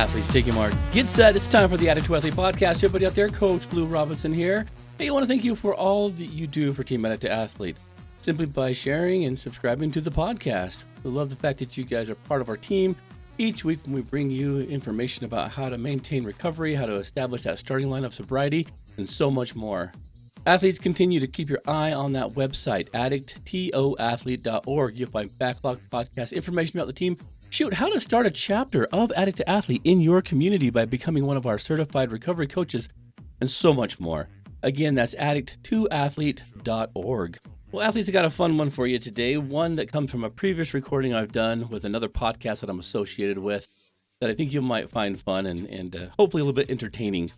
athletes, take your mark, get set. It's time for the Addict to Athlete podcast. Everybody out there, Coach Blu Robinson here. Hey, I want to thank you for all that you do for Team Addict to Athlete, simply by sharing and subscribing to the podcast. We love the fact that you guys are part of our team. Each week when we bring you information about how to maintain recovery, how to establish that starting line of sobriety, and so much more. Athletes, continue to keep your eye on that website, addicttoathlete.org. You'll find backlog podcast information about the team. Shoot, how to start a chapter of Addict to Athlete in your community by becoming one of our certified recovery coaches, and so much more. Again, that's addicttoathlete.org. Well, athletes, I got a fun one for you today. One that comes from a previous recording I've done with another podcast that I'm associated with that I think you might find fun and hopefully a little bit entertaining.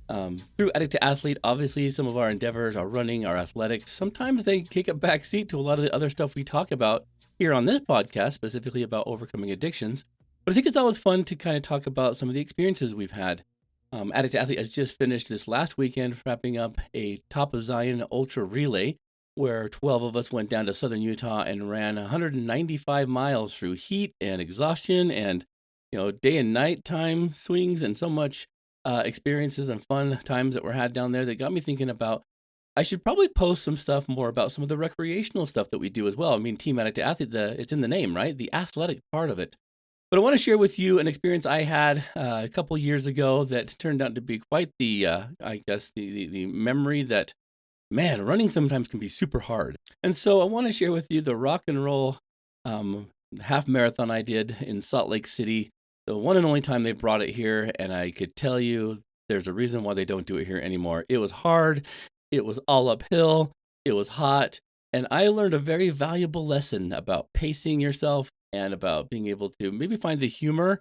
Through Addict to Athlete, obviously some of our endeavors, our running, our athletics, sometimes they kick a backseat to a lot of the other stuff we talk about here on this podcast, specifically about overcoming addictions. But I think it's always fun to kind of talk about some of the experiences we've had. Addict to Athlete has just finished this last weekend wrapping up a Top of Zion Ultra Relay, where 12 of us went down to southern Utah and ran 195 miles through heat and exhaustion and, day and night time swings and so much experiences and fun times that were had down there that got me thinking about I should probably post some stuff more about some of the recreational stuff that we do as well. I mean, Team Addict to Athlete, it's in the name, right? The athletic part of it. But I want to share with you an experience I had a couple years ago that turned out to be quite the memory that, man, running sometimes can be super hard. And so I want to share with you the rock and roll half marathon I did in Salt Lake City, the one and only time they brought it here. And I could tell you there's a reason why they don't do it here anymore. It was hard. It was all uphill. It was hot. And I learned a very valuable lesson about pacing yourself and about being able to maybe find the humor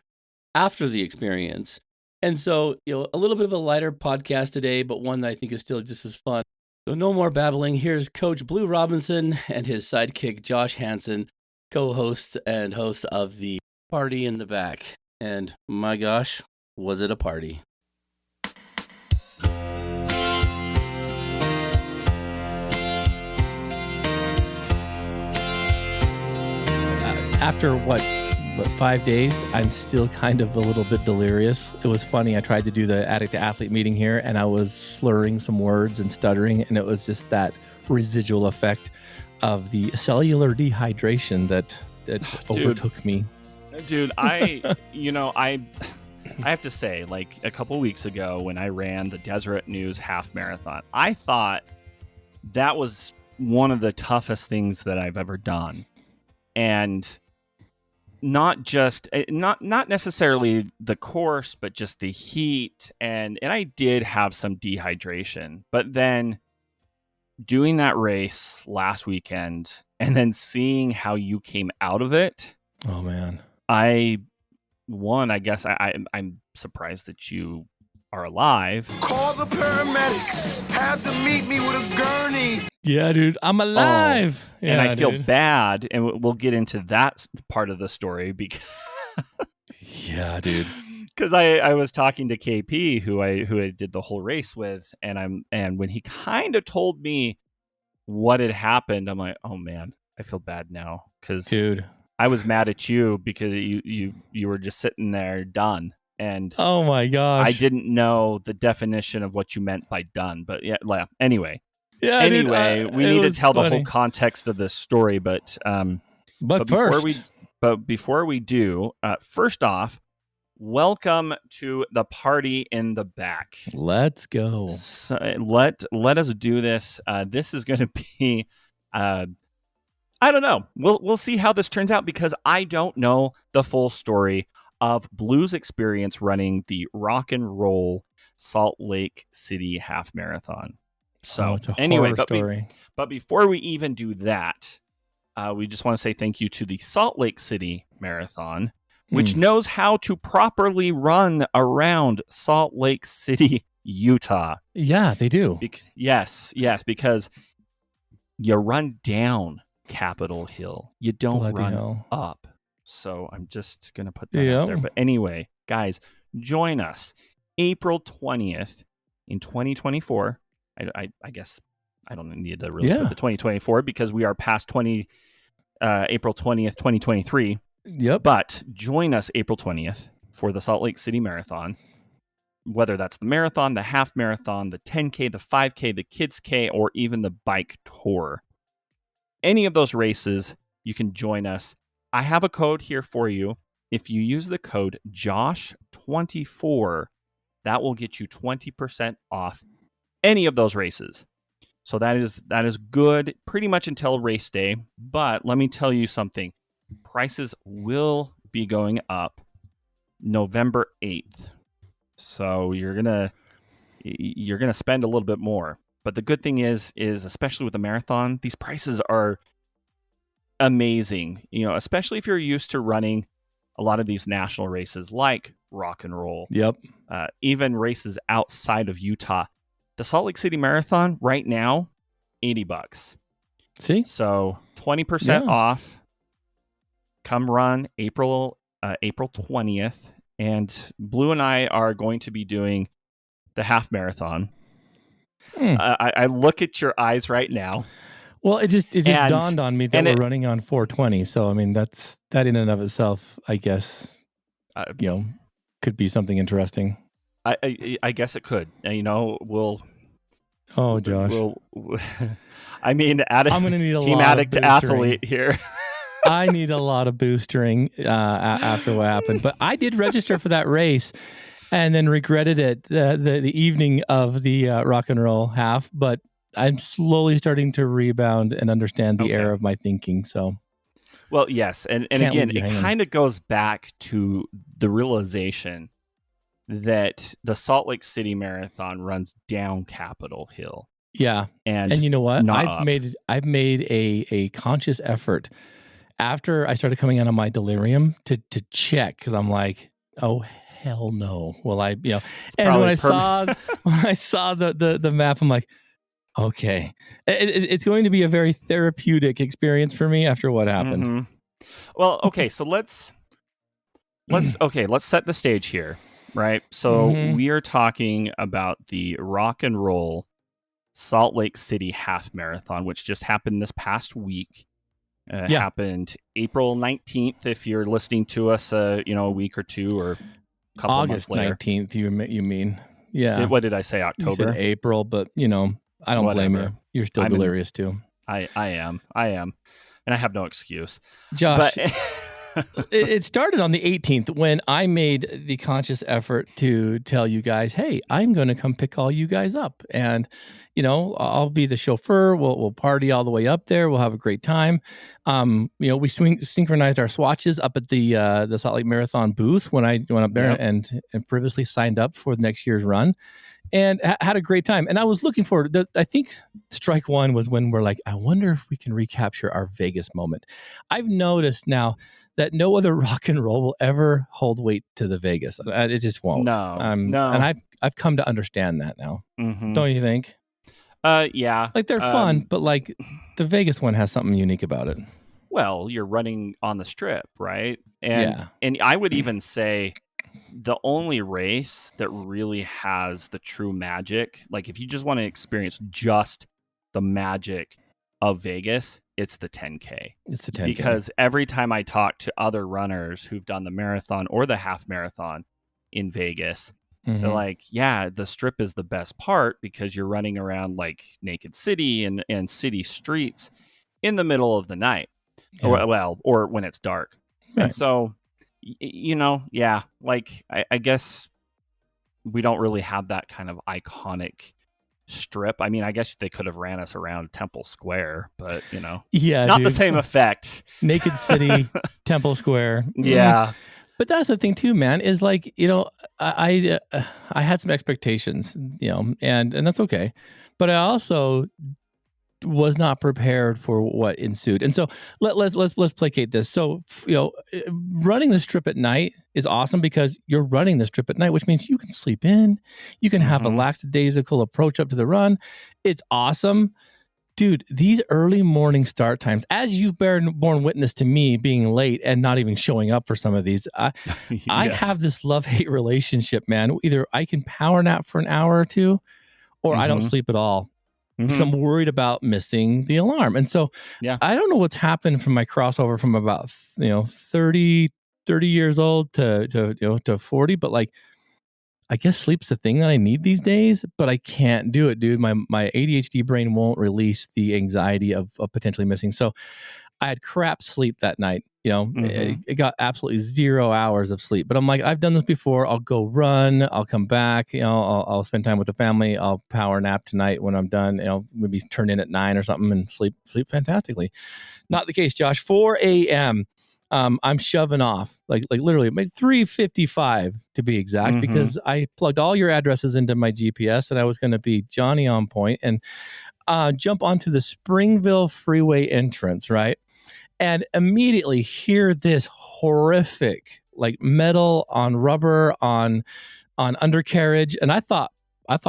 after the experience. And so, a little bit of a lighter podcast today, but one that I think is still just as fun. So no more babbling. Here's Coach Blu Robinson and his sidekick, Josh Hansen, co-host and host of the Party in the Back. And my gosh, was it a party. After 5 days, I'm still kind of a little bit delirious. It was funny. I tried to do the Addict to Athlete meeting here, and I was slurring some words and stuttering, and it was just that residual effect of the cellular dehydration that overtook me. Dude, I have to say, like a couple weeks ago when I ran the Deseret News half marathon, I thought that was one of the toughest things that I've ever done. And not necessarily the course, but just the heat. And I did have some dehydration. But then doing that race last weekend and then seeing how you came out of it. Oh, man. I guess I'm surprised that you are alive. Call the paramedics. Have them meet me with a gurney. Yeah, dude, I'm alive. Oh, and I feel bad, and we'll get into that part of the story because yeah, dude. Because I was talking to KP, who I did the whole race with, and when he kind of told me what had happened, I'm like, oh man, I feel bad now because dude, I was mad at you because you were just sitting there done. And oh my gosh, I didn't know the definition of what you meant by done, but yeah. Anyway, dude, we need to tell the whole context of this story, but before we do, first off, welcome to the Party in the Back. Let's go. So, let us do this. This is going to be, I don't know. We'll see how this turns out because I don't know the full story of Blu's experience running the Rock and Roll Salt Lake City half marathon. So it's a anyway, horror story. But before we even do that, we just want to say thank you to the Salt Lake City Marathon, which knows how to properly run around Salt Lake City, Utah. Yeah, they do. Yes, because you run down Capitol Hill. You don't run up. So I'm just going to put that out there. But anyway, guys, join us April 20th in 2024. I guess I don't need to really put the 2024 because we are past April 20th, 2023. Yep. But join us April 20th for the Salt Lake City Marathon, whether that's the marathon, the half marathon, the 10K, the 5K, the Kids K, or even the bike tour. Any of those races, you can join us. I have a code here for you. If you use the code JOSH24, that will get you 20% off any of those races. So that is good pretty much until race day. But let me tell you something. Prices will be going up November 8th. So you're gonna spend a little bit more. But the good thing is especially with the marathon, these prices are amazing. Especially if you're used to running a lot of these national races like rock and roll. Yep. Even races outside of Utah. The Salt Lake City Marathon right now, $80. See? So 20% off. Come run April 20th. And Blu and I are going to be doing the half marathon. I look at your eyes right now. Well, it just dawned on me that we're running on 420. So I mean, that in and of itself, I guess, could be something interesting. I guess it could. We'll. Oh, Josh. I mean, I'm going to need a Team lot Addict of athlete here. I need a lot of boostering after what happened. But I did register for that race and then regretted it the evening of the rock and roll half. But I'm slowly starting to rebound and understand the error of my thinking. So, well, yes. And again, it kind of goes back to the realization that the Salt Lake City Marathon runs down Capitol Hill. Yeah. And you know what? I've made a conscious effort after I started coming out of my delirium to check, because I'm like, oh hell no. Well, and when I saw the map, I'm like, okay, it's going to be a very therapeutic experience for me after what happened. Mm-hmm. Well, okay, so let's set the stage here, right? So we are talking about the rock and roll Salt Lake City half marathon, which just happened this past week. Happened April 19th. If you're listening to us, a week or two or a couple August months later. 19th. You mean? Yeah. What did I say? October? You said April, but I don't blame you. You're still delirious too. I am, and I have no excuse. Josh, it started on the 18th when I made the conscious effort to tell you guys, hey, I'm going to come pick all you guys up. And, I'll be the chauffeur. We'll party all the way up there. We'll have a great time. We synchronized our swatches up at the Salt Lake Marathon booth when I went up there and previously signed up for next year's run. And had a great time. And I was looking forward. I think strike one was when we're like, I wonder if we can recapture our Vegas moment. I've noticed now that no other rock and roll will ever hold weight to the Vegas. It just won't. No. And I've come to understand that now. Mm-hmm. Don't you think? Yeah. Like they're fun, but like the Vegas one has something unique about it. Well, you're running on the strip, right? And I would even say the only race that really has the true magic, like if you just want to experience just the magic of Vegas, it's the 10K. It's the 10K. Because every time I talk to other runners who've done the marathon or the half marathon in Vegas, they're like, yeah, the strip is the best part because you're running around like Naked City and city streets in the middle of the night, or when it's dark. Right. And so, I guess we don't really have that kind of iconic strip. I mean, I guess they could have ran us around Temple Square, but not the same effect. Naked City, Temple Square. Yeah. But that's the thing too, man, is like, I had some expectations, and that's okay. But I also was not prepared for what ensued. And so let's placate this. So, running the strip at night is awesome because you're running the strip at night, which means you can sleep in, you can have a lackadaisical approach up to the run. It's awesome. Dude, these early morning start times, as you've borne witness to me being late and not even showing up for some of these, I have this love-hate relationship, man. Either I can power nap for an hour or two, or I don't sleep at all. Because I'm worried about missing the alarm. And so I don't know what's happened from my crossover from about 30 30 years old to 40, but like, I guess sleep's the thing that I need these days, but I can't do it, dude. My ADHD brain won't release the anxiety of potentially missing. So I had crap sleep that night. It got absolutely 0 hours of sleep. But I'm like, I've done this before. I'll go run. I'll come back. I'll spend time with the family. I'll power nap tonight when I'm done. Maybe turn in at 9 or something and sleep fantastically. Not the case, Josh. 4 a.m. I'm shoving off like literally 3:55 to be exact, because I plugged all your addresses into my GPS and I was going to be Johnny on point and jump onto the Springville freeway entrance, right? And immediately hear this horrific like metal on rubber on undercarriage, and I thought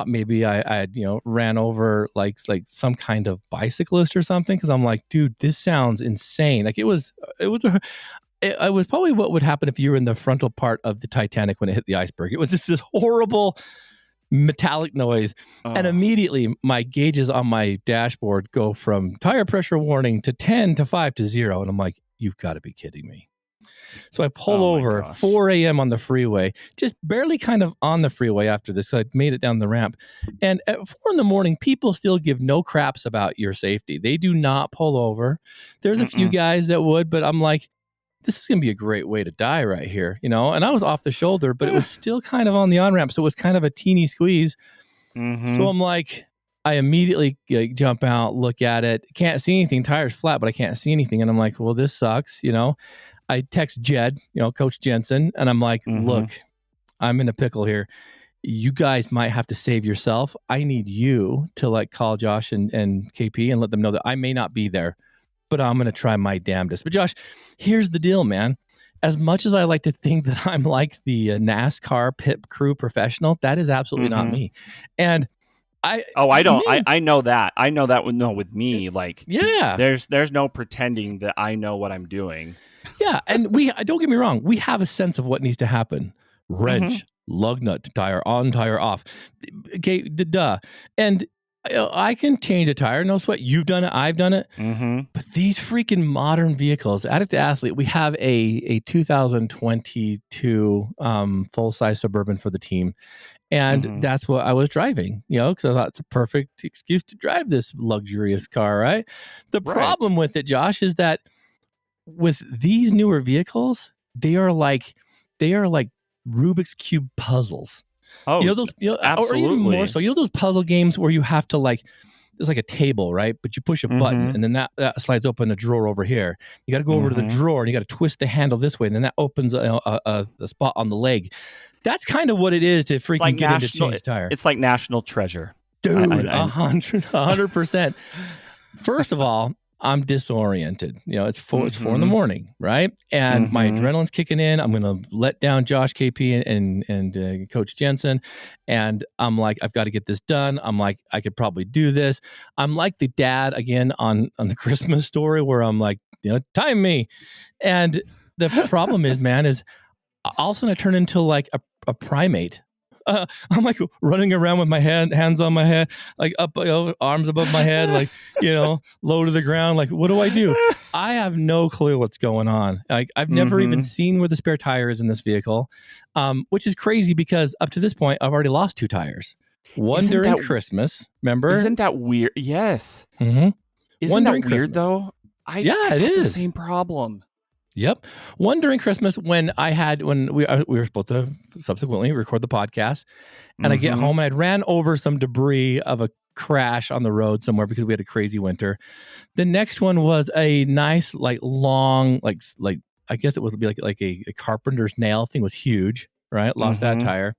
maybe I had ran over like some kind of bicyclist or something, because I'm like, dude, this sounds insane. Like it was probably what would happen if you were in the frontal part of the Titanic when it hit the iceberg. It was just this horrible metallic noise. And immediately my gauges on my dashboard go from tire pressure warning to 10 to 5 to 0. And I'm like, you've got to be kidding me. So I pull over 4 a.m. on the freeway, just barely kind of on the freeway after this. So I made it down the ramp. And at 4 in the morning, people still give no craps about your safety. They do not pull over. There's a few guys that would, but I'm like, this is going to be a great way to die right here, and I was off the shoulder, but it was still kind of on the on-ramp. So it was kind of a teeny squeeze. So I'm like, I immediately jump out, look at it. Can't see anything. Tire's flat, but I can't see anything. And I'm like, well, this sucks. I text Jed, Coach Jensen, and I'm like, look, I'm in a pickle here. You guys might have to save yourself. I need you to call Josh and KP and let them know that I may not be there, but I'm going to try my damnedest. But Josh, here's the deal, man. As much as I like to think that I'm like the NASCAR pit crew professional, that is absolutely not me. And I know that. I know that with me. There's no pretending that I know what I'm doing. Yeah. And don't get me wrong. We have a sense of what needs to happen. Wrench, lug nut, tire on, tire off. Okay. Duh. And I can change a tire, no sweat. You've done it, I've done it. But these freaking modern vehicles, Addict to Athlete, we have a 2022 full-size Suburban for the team. And that's what I was driving, because I thought it's a perfect excuse to drive this luxurious car, right? The problem with it, Josh, is that with these newer vehicles, they are like Rubik's Cube puzzles. Oh, those, absolutely. Or even more so, those puzzle games where you have to there's like a table, right? But you push a button and then that slides open a drawer over here. You got to go over to the drawer and you got to twist the handle this way. And then that opens a spot on the leg. That's kind of what it is to freaking get into change tire. It's like National Treasure. Dude, 100%. First of all, I'm disoriented. It's 4 in the morning, right? And my adrenaline's kicking in. I'm going to let down Josh, KP, and Coach Jensen. And I'm like, I've got to get this done. I'm like, I could probably do this. I'm like the dad again on the Christmas Story where I'm like, time me. And the problem is, man, is all of a sudden I turn into like a primate. I'm like running around with my hands on my head, like up, arms above my head, like, low to the ground. Like, what do I do? I have no clue what's going on. Like, I've never even seen where the spare tire is in this vehicle, which is crazy because up to this point, I've already lost 2 tires. One during Christmas, remember? Isn't that weird? Yes. Isn't that weird Christmas, though? It is the same problem. Yep. One during Christmas when we were supposed to subsequently record the podcast, and I get home and I'd ran over some debris of a crash on the road somewhere because we had a crazy winter. The next one was a nice, long, I guess it would be like a carpenter's nail thing. Was huge, right? Lost that tire.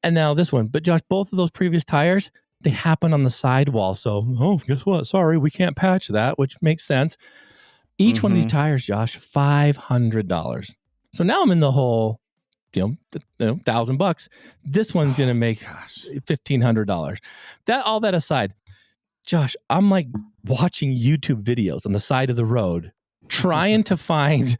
And now this one. But Josh, both of those previous tires, they happen on the sidewall. So, guess what? Sorry, we can't patch that, which makes sense. Each one of these tires, Josh, $500. So now I'm in the whole, $1,000. This one's going to make $1,500. All that aside, Josh, I'm like watching YouTube videos on the side of the road, trying to find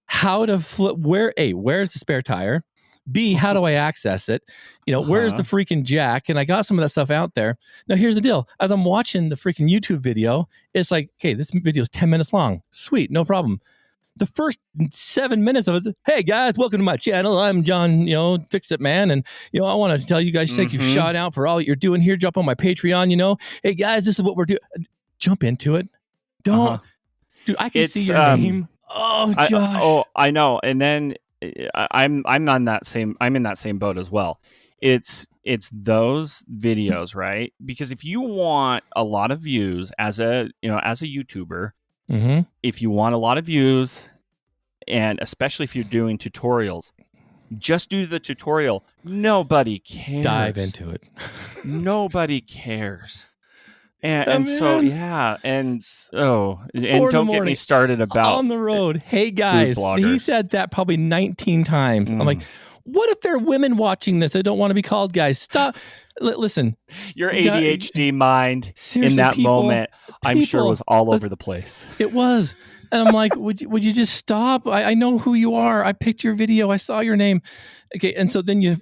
how to flip. Where's the spare tire? B, how do I access it? Where's the freaking jack? And I got some of that stuff out there. Now, here's the deal. As I'm watching the freaking YouTube video, it's like, okay, this video is 10 minutes long. Sweet, no problem. the first 7 minutes of it, hey guys, welcome to my channel. I'm John, Fix It Man. And, I want to tell you guys, thank you shout out for all you're doing here. Jump on my Patreon, Hey guys, this is what we're doing. Jump into it. Don't, dude, I can see your name. Oh, Josh. I know. And then I'm in that same boat as well. It's those videos, right? Because if you want a lot of views as a YouTuber, if you want a lot of views, and especially if you're doing tutorials, just do the tutorial. Nobody cares. Dive into it. Nobody cares. And so and don't get me started about on the road. Hey guys, he said that probably 19 times. I'm like, what if there are women watching this that don't want to be called guys? Stop. Listen, your ADHD mind in that moment, I'm sure, was all over the place. It was. And I'm like, would you just stop? I know who you are. I picked your video. I saw your name. Okay. And so then you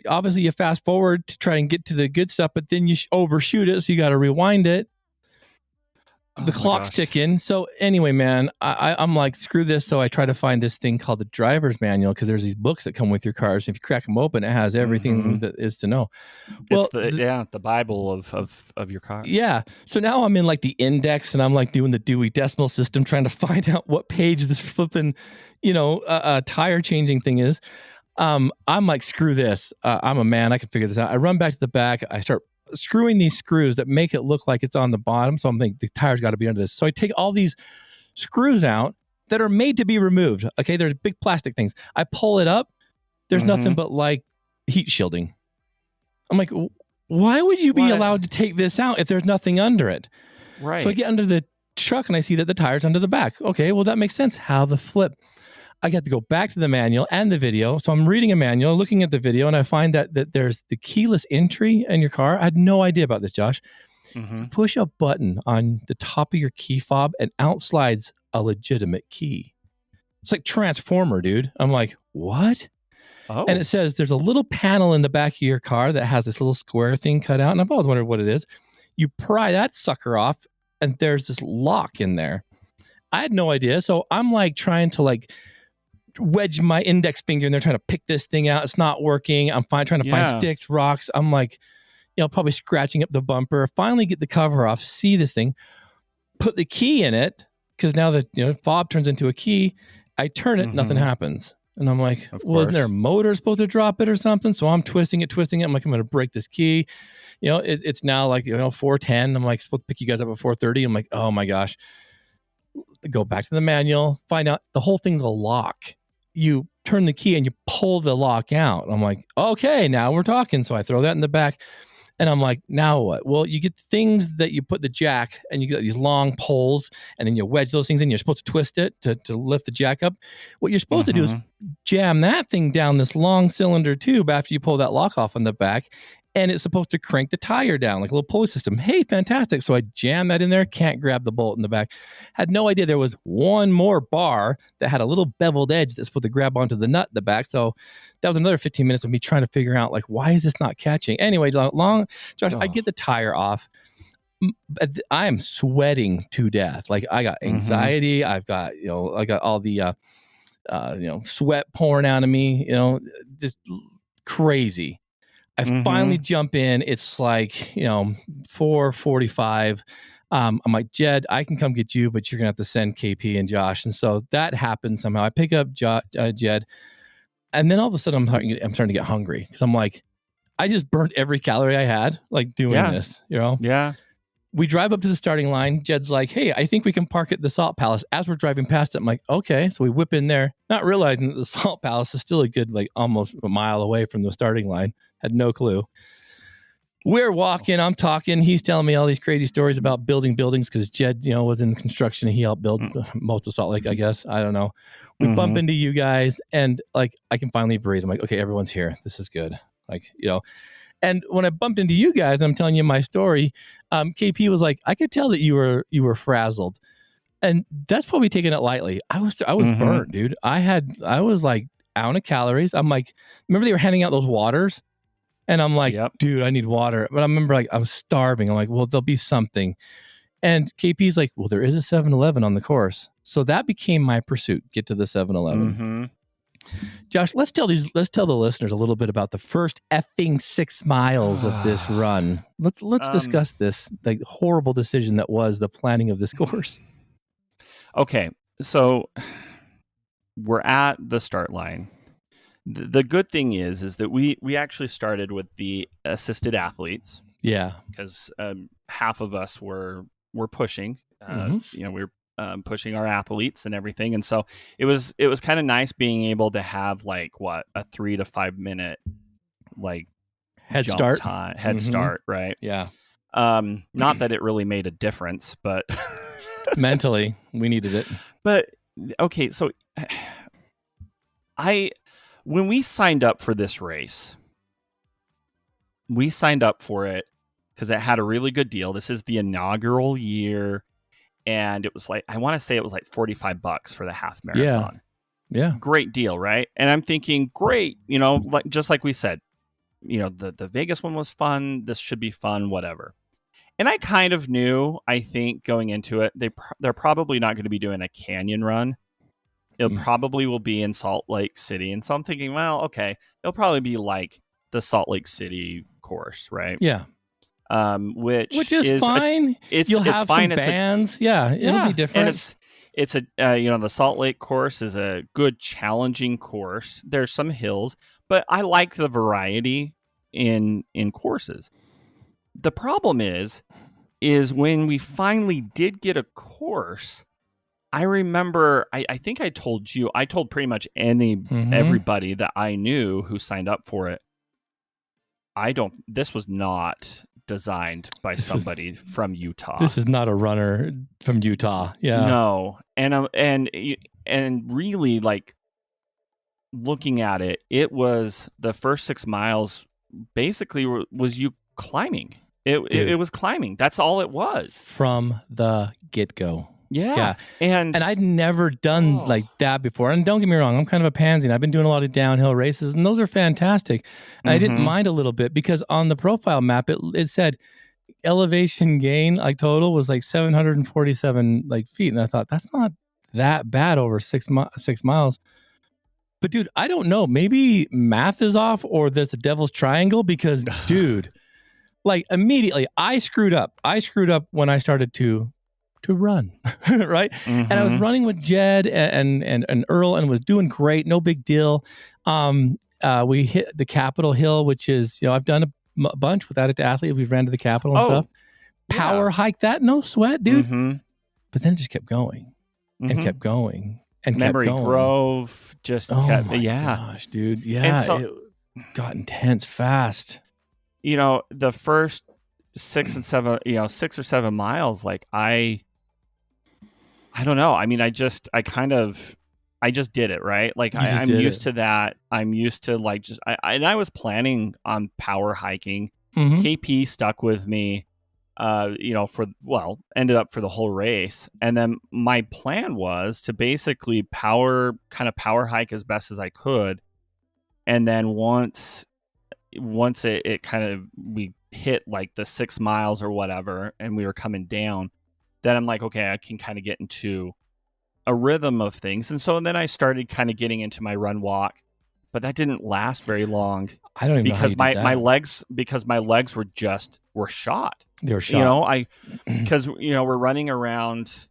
fast forward to try and get to the good stuff, but then you overshoot it. So you got to rewind it. The clock's ticking. So anyway, man, I'm like, screw this. So I try to find this thing called the driver's manual, because there's these books that come with your cars. If you crack them open, it has everything that is to know. Well, it's the Bible of your car. Yeah. So now I'm in like the index, and I'm like doing the Dewey Decimal System, trying to find out what page this flipping, tire changing thing is. I'm like, screw this. I'm a man. I can figure this out. I run back to the back. I start screwing these screws that make it look like it's on the bottom. So I'm thinking the tire's got to be under this. So I take all these screws out that are made to be removed. Okay. They're big plastic things. I pull it up. There's nothing but like heat shielding. I'm like, why would you be allowed to take this out if there's nothing under it? Right. So I get under the truck and I see that the tire's under the back. Okay. Well, that makes sense. How the flip? I got to go back to the manual and the video. So I'm reading a manual, looking at the video, and I find that there's the keyless entry in your car. I had no idea about this, Josh. You push a button on the top of your key fob and out slides a legitimate key. It's like Transformer, dude. I'm like, what? Oh. And it says there's a little panel in the back of your car that has this little square thing cut out. And I've always wondered what it is. You pry that sucker off, and there's this lock in there. I had no idea. So I'm like trying to wedge my index finger in there, trying to pick this thing out. It's not working. I'm trying to find sticks, rocks. I'm like, probably scratching up the bumper. Finally get the cover off, see this thing, put the key in it, because now the fob turns into a key. I turn it, nothing happens. And I'm like, well, isn't there a motor supposed to drop it or something? So I'm twisting it. I'm like, I'm going to break this key. It's now like, 4:10. I'm like, supposed to pick you guys up at 4:30. I'm like, oh my gosh. Go back to the manual, find out the whole thing's a lock. You turn the key and you pull the lock out. I'm like, okay, now we're talking. So I throw that in the back, and I'm like, now what? Well, you get things that you put the jack, and you get these long poles, and then you wedge those things in. You're supposed to twist it to lift the jack up. What you're supposed to do is jam that thing down this long cylinder tube after you pull that lock off on the back. And it's supposed to crank the tire down like a little pulley system. Hey, fantastic. So I jam that in there, can't grab the bolt in the back. Had no idea there was one more bar that had a little beveled edge that's supposed to grab onto the nut in the back. So that was another 15 minutes of me trying to figure out, why is this not catching? Anyway, Josh, I get the tire off. I am sweating to death. I got anxiety. I've got, I got all the, sweat pouring out of me, just crazy. I finally jump in. It's 4:45. I'm like, Jed, I can come get you, but you're going to have to send KP and Josh. And so that happened somehow. I pick up Jed. And then all of a sudden I'm starting to get hungry, because I'm like, I just burnt every calorie I had doing this, Yeah. We drive up to the starting line. Jed's like, hey, I think we can park at the Salt Palace. As we're driving past it, I'm like, okay. So we whip in there, not realizing that the Salt Palace is still a good, almost a mile away from the starting line. Had no clue. We're walking. I'm talking. He's telling me all these crazy stories about building buildings, because Jed, was in construction. He helped build most of Salt Lake, I guess. I don't know. We bump into you guys, and I can finally breathe. I'm like, okay, everyone's here. This is good. And when I bumped into you guys, I'm telling you my story. KP was like, I could tell that you were frazzled, and that's probably taking it lightly. I was burnt, dude. I was out of calories. I'm like, remember they were handing out those waters, and I'm like, dude, I need water. But I remember I was starving. I'm like, well, there'll be something. And KP's like, well, there is a 7-Eleven on the course. So that became my pursuit, get to the 7-Eleven. Mm-hmm. Josh, let's tell the listeners a little bit about the first effing 6 miles of this run. Let's discuss this, the horrible decision that was the planning of this course. Okay, so we're at the start line. The good thing is that we actually started with the assisted athletes. Yeah, because half of us were pushing. We were pushing our athletes and everything, and so it was kind of nice being able to have like a 3 to 5 minute like head start, right? Yeah. Not that it really made a difference, but mentally we needed it. But okay, so when we signed up for this race, we signed up for it because it had a really good deal. This is the inaugural year, and it was like, I want to say it was like $45 for the half marathon. Yeah. Great deal, right? And I'm thinking, great, like just like we said, the Vegas one was fun. This should be fun, whatever. And I kind of knew, I think, going into it, they're probably not going to be doing a canyon run. It probably will be in Salt Lake City. And so I'm thinking, well, okay, it'll probably be like the Salt Lake City course, right? Yeah. Which is fine. You'll have fine. Some bands. It'll be different. And it's the Salt Lake course is a good challenging course. There's some hills, but I like the variety in courses. The problem is when we finally did get a course, I remember, I think I told pretty much everybody that I knew who signed up for it. This was not designed by somebody from Utah. This is not a runner from Utah. Yeah. No. And really, like, looking at it, it was the first 6 miles basically was you climbing. It was climbing. That's all it was. From the get-go. Yeah. And I'd never done like that before. And don't get me wrong, I'm kind of a pansy, and I've been doing a lot of downhill races, and those are fantastic. And I didn't mind a little bit because on the profile map, it said elevation gain, like total, was like 747 like feet. And I thought, that's not that bad over 6 miles. But dude, I don't know. Maybe math is off, or there's a devil's triangle, because dude, like immediately I screwed up. I screwed up when I started to run, right? And I was running with Jed and Earl, and was doing great, no big deal. We hit the Capitol Hill, which is, I've done a bunch with Addict Athlete. We've ran to the Capitol and stuff. Power hike that, no sweat, dude. But then it just kept going and kept going and Memory kept going. Grove just kept, gosh, dude. Yeah, and so, it got intense fast. The first 6 or 7 miles, like I don't know. I mean, I just did it, right? Like I'm used to that. I'm used to like I was planning on power hiking. KP stuck with me, ended up for the whole race. And then my plan was to basically power hike as best as I could. And then once it kind of, we hit like the 6 miles or whatever, and we were coming down, then I'm like, okay, I can kind of get into a rhythm of things. And so then I started kind of getting into my run walk, but that didn't last very long. I don't even know how you did that. my legs were shot. They were shot. Because we're running around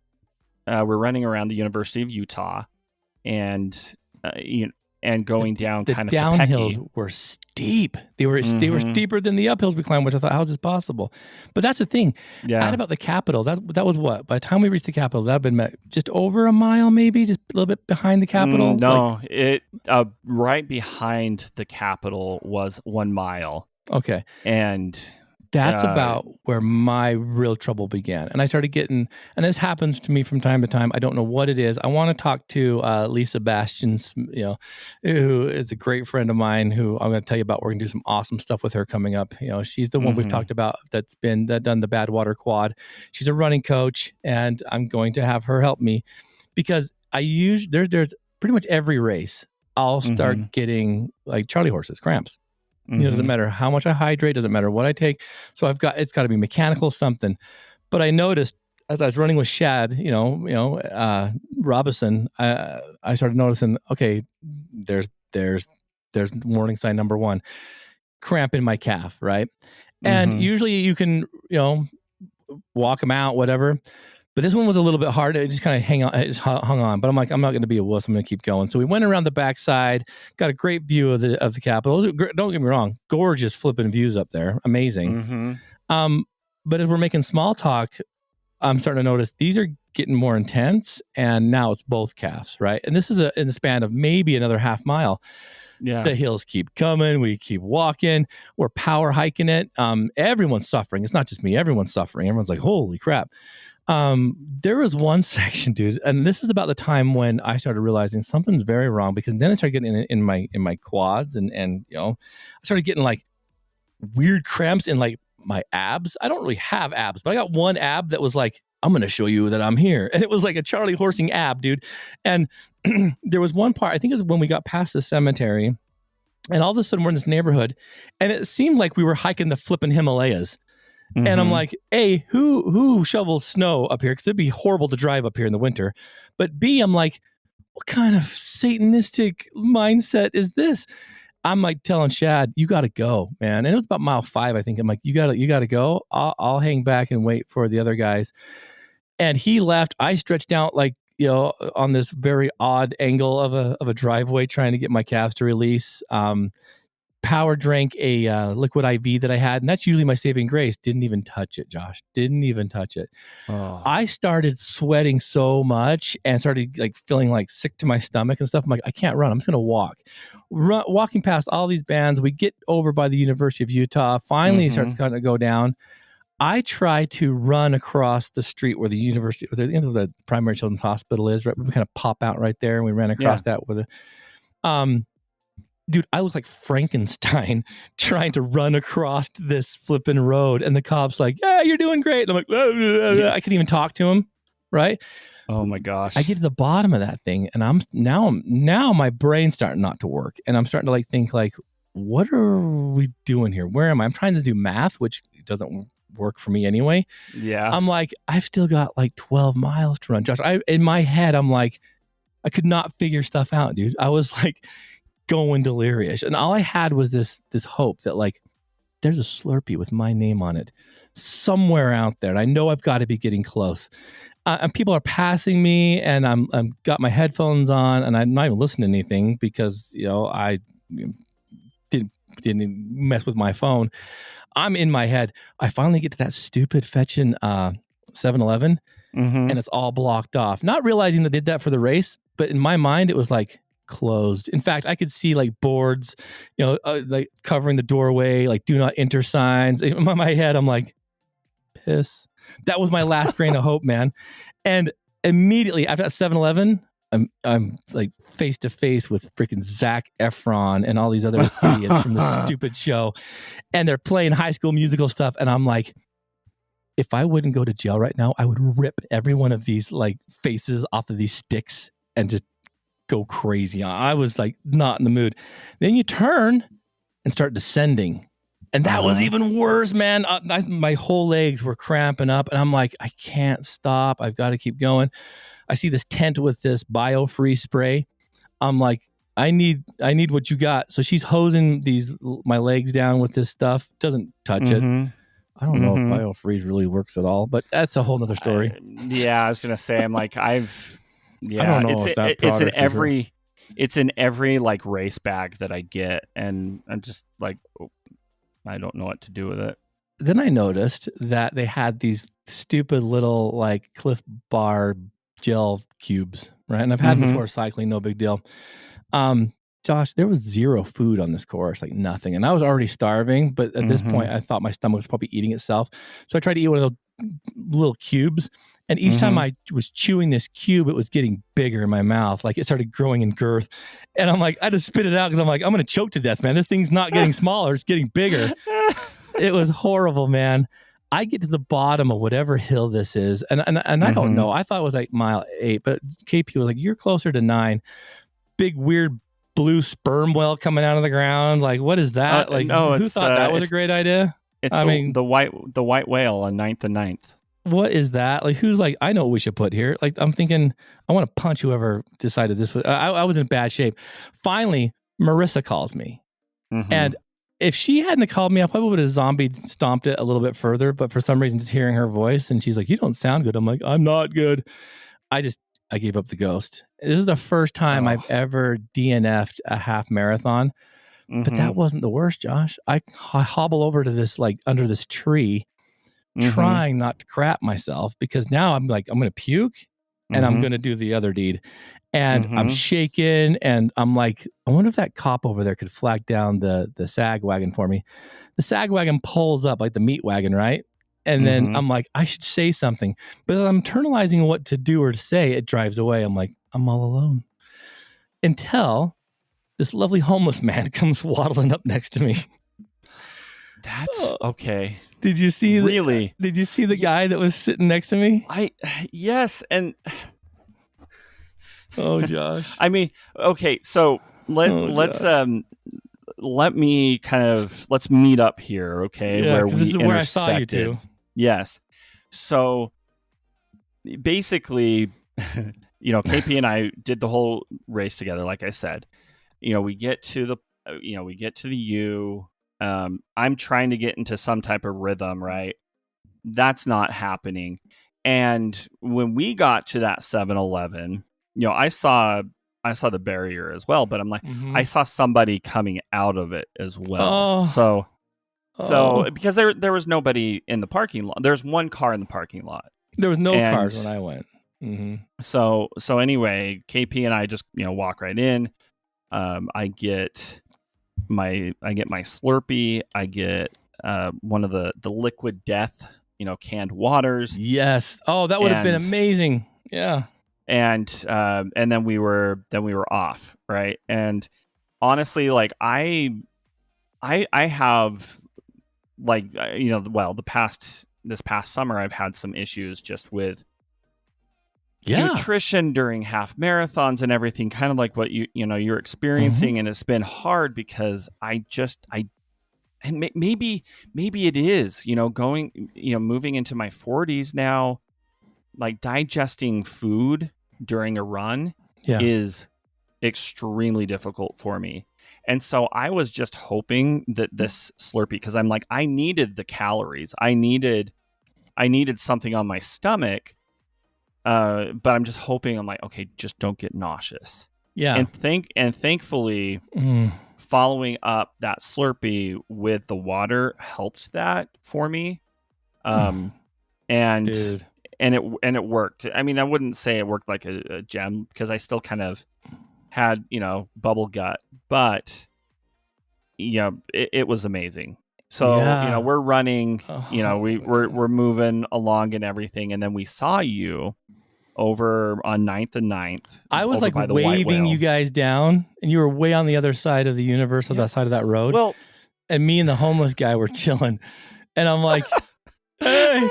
the University of Utah, and going down the kind of downhills Capecchi. Were steep. They were steeper than the uphills we climbed, which I thought, how is this possible? But that's the thing. Yeah. Add about the Capitol. That was what? By the time we reached the Capitol, that had been just over a mile, maybe, just a little bit behind the Capitol. No, right behind the Capitol was 1 mile. Okay, and that's about where my real trouble began. And I started getting, and this happens to me from time to time. I don't know what it is. I want to talk to Lisa Bastians, who is a great friend of mine, who I'm going to tell you about. We're going to do some awesome stuff with her coming up. She's the one we've talked about that done the Badwater Quad. She's a running coach, and I'm going to have her help me, because there's pretty much every race I'll start getting like Charlie horses, cramps. It doesn't matter how much I hydrate, doesn't matter what I take. So it's got to be mechanical something. But I noticed as I was running with Shad, Robinson, I started noticing, okay, there's warning sign number 1, cramp in my calf, right? And usually you can, walk them out, whatever. But this one was a little bit hard. It just kind of hung on. But I'm like, I'm not going to be a wuss. I'm going to keep going. So we went around the backside, got a great view of the Capitol. Don't get me wrong, gorgeous flipping views up there, amazing. But as we're making small talk, I'm starting to notice these are getting more intense, and now it's both calves, right? And this is in the span of maybe another half mile. Yeah. The hills keep coming. We keep walking. We're power hiking it. Everyone's suffering. It's not just me. Everyone's suffering. Everyone's like, holy crap. There was one section, dude, and this is about the time when I started realizing something's very wrong, because then I started getting in my quads, and I started getting like weird cramps in like my abs. I don't really have abs, but I got one ab that was like, I'm going to show you that I'm here. And it was like a Charlie horsing ab, dude. And there was one part, I think it was when we got past the cemetery, and all of a sudden we're in this neighborhood, and it seemed like we were hiking the flipping Himalayas. And I'm like, A, who shovels snow up here? Because it'd be horrible to drive up here in the winter. But B, I'm like, what kind of satanistic mindset is this? I'm like telling Shad, you got to go, man. And it was about mile 5, I think. I'm like, you got to go. I'll hang back and wait for the other guys. And he left. I stretched out like, on this very odd angle of a driveway, trying to get my calves to release. Power drank a liquid IV that I had, and that's usually my saving grace. Didn't even touch it, Josh. Didn't even touch it. Oh. I started sweating so much and started like feeling like sick to my stomach and stuff. I'm like, I can't run. I'm just going to walk. Walking past all these bands, we get over by the University of Utah. Finally, it starts kind of go down. I try to run across the street where the university, where the primary children's hospital is. Right, we kind of pop out right there, and we ran across that with a. Dude, I look like Frankenstein trying to run across this flipping road, and the cop's like, "Yeah, you're doing great." And I'm like, I couldn't even talk to him, right? Oh my gosh! I get to the bottom of that thing, and I'm now my brain's starting not to work, and I'm starting to like think like, what are we doing here? Where am I? I'm trying to do math, which doesn't work for me anyway. Yeah, I'm like, I've still got like 12 miles to run, Josh. In my head, I'm like, I could not figure stuff out, dude. I was like going delirious, and all I had was this hope that like there's a Slurpee with my name on it somewhere out there, and I know I've got to be getting close. And people are passing me, and I'm got my headphones on, and I'm not even listening to anything because I didn't mess with my phone. I'm in my head. I finally get to that stupid fetching 7-Eleven, and it's all blocked off. Not realizing they did that for the race, but in my mind it was like closed. In fact, I could see like boards, like covering the doorway, like do not enter signs. In my head, I'm like, piss. That was my last grain of hope, man. And immediately after that 7-Eleven, I'm like face to face with freaking Zac Efron and all these other idiots from the stupid show, and they're playing High School Musical stuff. And I'm like, if I wouldn't go to jail right now, I would rip every one of these like faces off of these sticks and just go crazy. I was like not in the mood. Then you turn and start descending, and that was even worse, man. My whole legs were cramping up, and I'm like, I can't stop. I've got to keep going. I see this tent with this bio-free spray. I'm like, I need what you got. So she's hosing my legs down with this stuff. Doesn't touch it. I don't know if bio-freeze really works at all, but that's a whole nother story. I was gonna say, I'm like, I don't know it's in every like race bag that I get, and I'm just like, I don't know what to do with it. Then I noticed that they had these stupid little like Cliff Bar gel cubes, right? And I've had them before cycling, no big deal. Josh, there was zero food on this course, like nothing. And I was already starving, but at this point I thought my stomach was probably eating itself. So I tried to eat one of those little cubes. And each time I was chewing this cube, it was getting bigger in my mouth. Like it started growing in girth. And I'm like, I just spit it out because I'm like, I'm going to choke to death, man. This thing's not getting smaller. It's getting bigger. It was horrible, man. I get to the bottom of whatever hill this is. And I don't know. I thought it was like mile 8, but KP was like, you're closer to 9. Big, weird blue sperm whale coming out of the ground. Like, what is that? Who thought that was a great idea? It's the white whale on 9th and 9th. what is that? Like, who's like, I know what we should put here. Like, I'm thinking, I want to punch whoever decided this was, I was in bad shape. Finally, Marissa calls me. And if she hadn't called me, I probably would have zombie stomped it a little bit further. But for some reason, just hearing her voice and she's like, you don't sound good. I'm like, I'm not good. I gave up the ghost. This is the first time I've ever DNF'd a half marathon. But that wasn't the worst, Josh. I hobble over to this, like, under this tree, trying not to crap myself, because now I'm like, I'm going to puke and I'm going to do the other deed. And I'm shaking and I'm like, I wonder if that cop over there could flag down the sag wagon for me. The sag wagon pulls up like the meat wagon, right? And then I'm like, I should say something. But I'm internalizing what to do or to say. It drives away. I'm like, I'm all alone. Until this lovely homeless man comes waddling up next to me. That's okay. Did you see really? Did you see the guy that was sitting next to me? Yes, and oh, Josh. I mean, okay, so let's meet up here, okay? Yeah, where we this is intersected. where I saw you two. Yes. So basically, KP and I did the whole race together, like I said. We get to the U. I'm trying to get into some type of rhythm, right? That's not happening. And when we got to that 7-Eleven, I saw the barrier as well, but I'm like, I saw somebody coming out of it as well. So because there was nobody in the parking lot. There's one car in the parking lot. There was no cars when I went. So anyway, KP and I just walk right in. I get my Slurpee. I get one of the liquid death, canned waters. Yes. Oh, that would have been amazing. Yeah. And then we were off, right? And honestly, like I have, like, this past summer I've had some issues just with nutrition during half marathons and everything, kind of like what you're experiencing. And it's been hard because and maybe it is, moving into my 40s now, like digesting food during a run is extremely difficult for me. And so I was just hoping that this Slurpee, because I'm like, I needed the calories. I needed something on my stomach. But I'm just hoping, I'm like, okay, just don't get nauseous. Yeah. And thankfully, following up that Slurpee with the water helped that for me. And it worked. I mean, I wouldn't say it worked like a gem, because I still kind of had, bubble gut, but it was amazing. So, we're running, we're moving along and everything. And then we saw you over on 9th and 9th. I was like waving you guys down, and you were way on the other side of the universe, of that side of that road. Well, and me and the homeless guy were chilling, and I'm like, hey,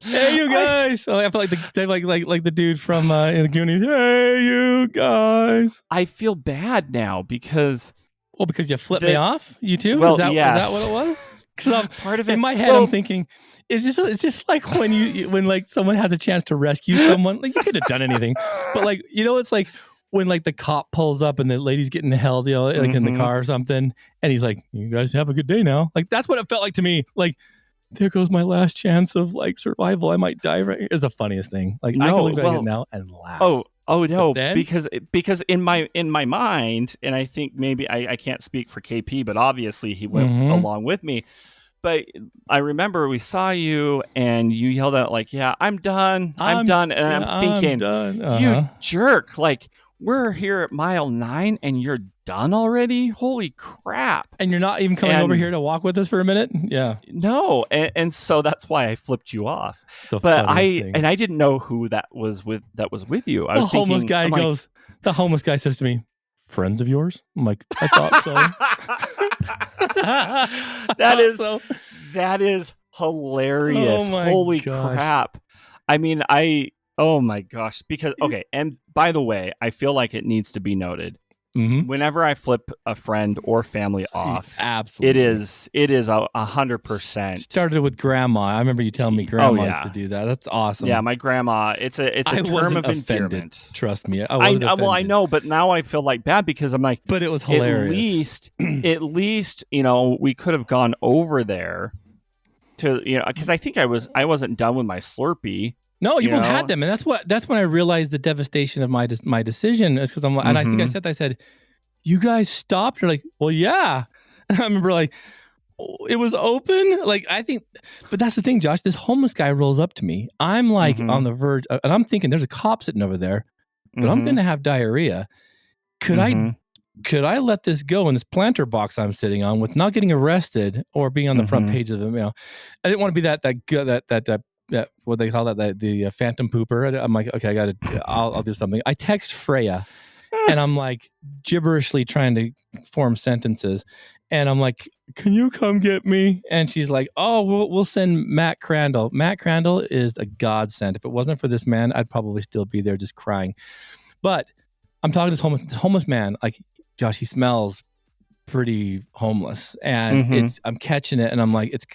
you guys. So I feel like the dude from in the Goonies. Hey, you guys. I feel bad now because you flipped me off. You too? Well, was that what it was? Because part of it in my head, I'm thinking, it's just like when like someone has a chance to rescue someone, like you could have done anything, but like it's like when like the cop pulls up and the lady's getting held, like in the car or something, and he's like, "You guys have a good day now." Like that's what it felt like to me. Like, there goes my last chance of like survival. I might die right here. It's the funniest thing. Like, I can look back at it now and laugh. Oh no! Then, because in my mind, and I think maybe I can't speak for KP, but obviously he went along with me. But I remember we saw you and you yelled out like, "Yeah, I'm done, I'm done," and I'm thinking, "You jerk! Like, we're here at mile 9 and you're done already? Holy crap!" And you're not even coming over here to walk with us for a minute? Yeah. No, and so that's why I flipped you off. But I didn't know who that was with you. I was homeless guy goes. The homeless guy says to me, "Friends of yours?" I'm like, I thought so. That is hilarious. Holy crap. I mean, oh my gosh. Because, okay. And by the way, I feel like it needs to be noted. whenever I flip a friend or family off, absolutely, it is 100%. Started with grandma. I remember you telling me grandma used to do that. That's awesome. Yeah, my grandma. It's a term of endearment. Trust me, I know, but now I feel like bad because I'm like, but it was hilarious. At least we could have gone over there to because I think I wasn't done with my Slurpee. No, you both had them, and that's when I realized the devastation of my decision. Is because I'm like, and I think I said, you guys stopped. You're like, well, yeah. And I remember like, it was open. Like I think, but that's the thing, Josh. This homeless guy rolls up to me. I'm like on the verge, and I'm thinking, there's a cop sitting over there, but I'm gonna have diarrhea. Could I let this go in this planter box I'm sitting on with not getting arrested or being on the front page of the mail? I didn't want to be that what they call that the phantom pooper. I'm like, okay, I'll do something. I text Freya, and I'm like gibberishly trying to form sentences, and I'm like, can you come get me? And she's like, oh, we'll send Matt Crandall. Matt Crandall is a godsend. If it wasn't for this man, I'd probably still be there just crying. But I'm talking to this homeless man, like, Josh, he smells pretty homeless, and I'm catching it, and I'm like, it's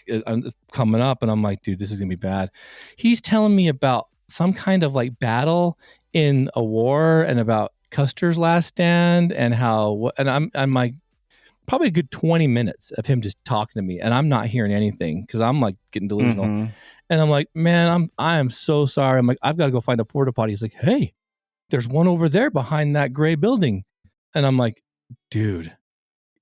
coming up, and I'm like, dude, this is gonna be bad. He's telling me about some kind of like battle in a war and about Custer's last stand and how, and I'm like, probably a good 20 minutes of him just talking to me, and I'm not hearing anything because I'm like getting delusional, and I'm like, man, I am so sorry. I'm like, I've got to go find a porta potty. He's like, hey, there's one over there behind that gray building, and I'm like, dude,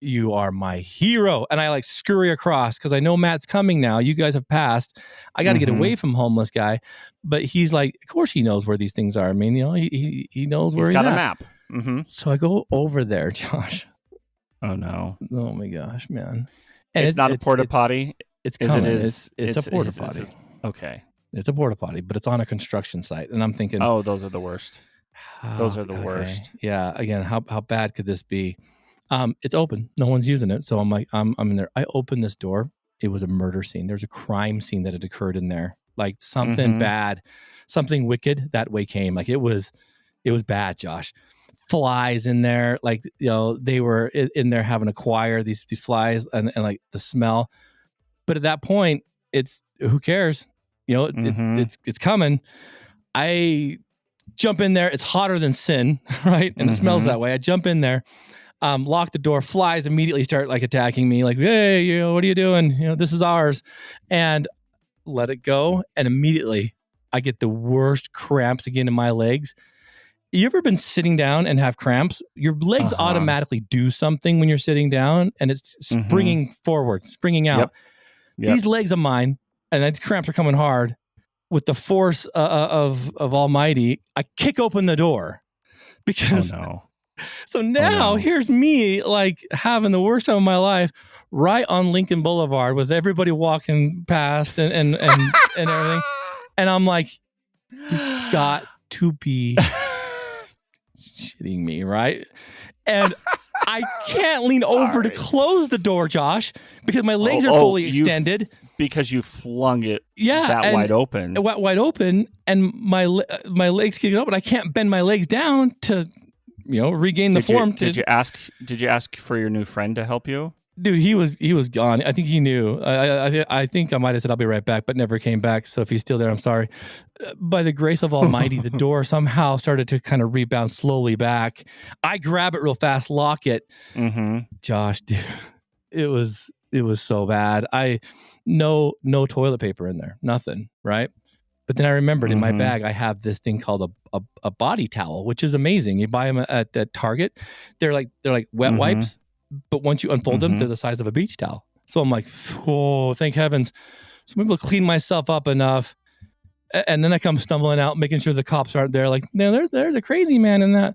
you are my hero. And I like scurry across because I know Matt's coming now. You guys have passed. I got to get away from homeless guy. But he's like, of course he knows where these things are. I mean, he knows where he's got at. a map. So I go over there, Josh. Oh no. Oh my gosh, man. And it's not a porta potty. It's coming. It's a porta potty. Okay. It's a porta potty, but it's on a construction site. And I'm thinking, oh, those are the worst. Those are the worst. Yeah. Again, how bad could this be? It's open. No one's using it. So I'm like, I'm in there. I open this door. It was a murder scene. There's a crime scene that had occurred in there. Like something bad, something wicked that way came. Like it was bad, Josh. Flies in there. Like, they were in there having a choir, these flies and like the smell. But at that point, it's who cares? It's coming. I jump in there. It's hotter than sin, right? And it smells that way. I jump in there. Lock the door. Flies immediately start like attacking me. Like, hey, what are you doing? This is ours. And let it go. And immediately I get the worst cramps again in my legs. You ever been sitting down and have cramps? Your legs automatically do something when you're sitting down, and it's springing forward, springing out. Yep. These legs of mine, and these cramps are coming hard. With the force of Almighty, I kick open the door because. Oh no. So now here's me like having the worst time of my life right on Lincoln Boulevard with everybody walking past and everything. And I'm like, you've got to be shitting me, right? And I can't lean over to close the door, Josh, because my legs are fully extended. Because you flung it wide open. Wide open, and my legs kick up, and I can't bend my legs down to regain the form. Did you ask for your new friend to help you? Dude, he was gone. I think he knew. I think I might have said I'll be right back, but never came back. So if he's still there, I'm sorry. By the grace of Almighty, the door somehow started to kind of rebound slowly back. I grab it real fast, lock it. Josh, dude, it was so bad. No toilet paper in there, nothing, right? But then I remembered in my bag, I have this thing called a body towel, which is amazing. You buy them at Target. They're like wet wipes, but once you unfold them, they're the size of a beach towel. So I'm like, oh, thank heavens. So I'm able to clean myself up enough. And then I come stumbling out, making sure the cops aren't there. Like, no, there's a crazy man in that.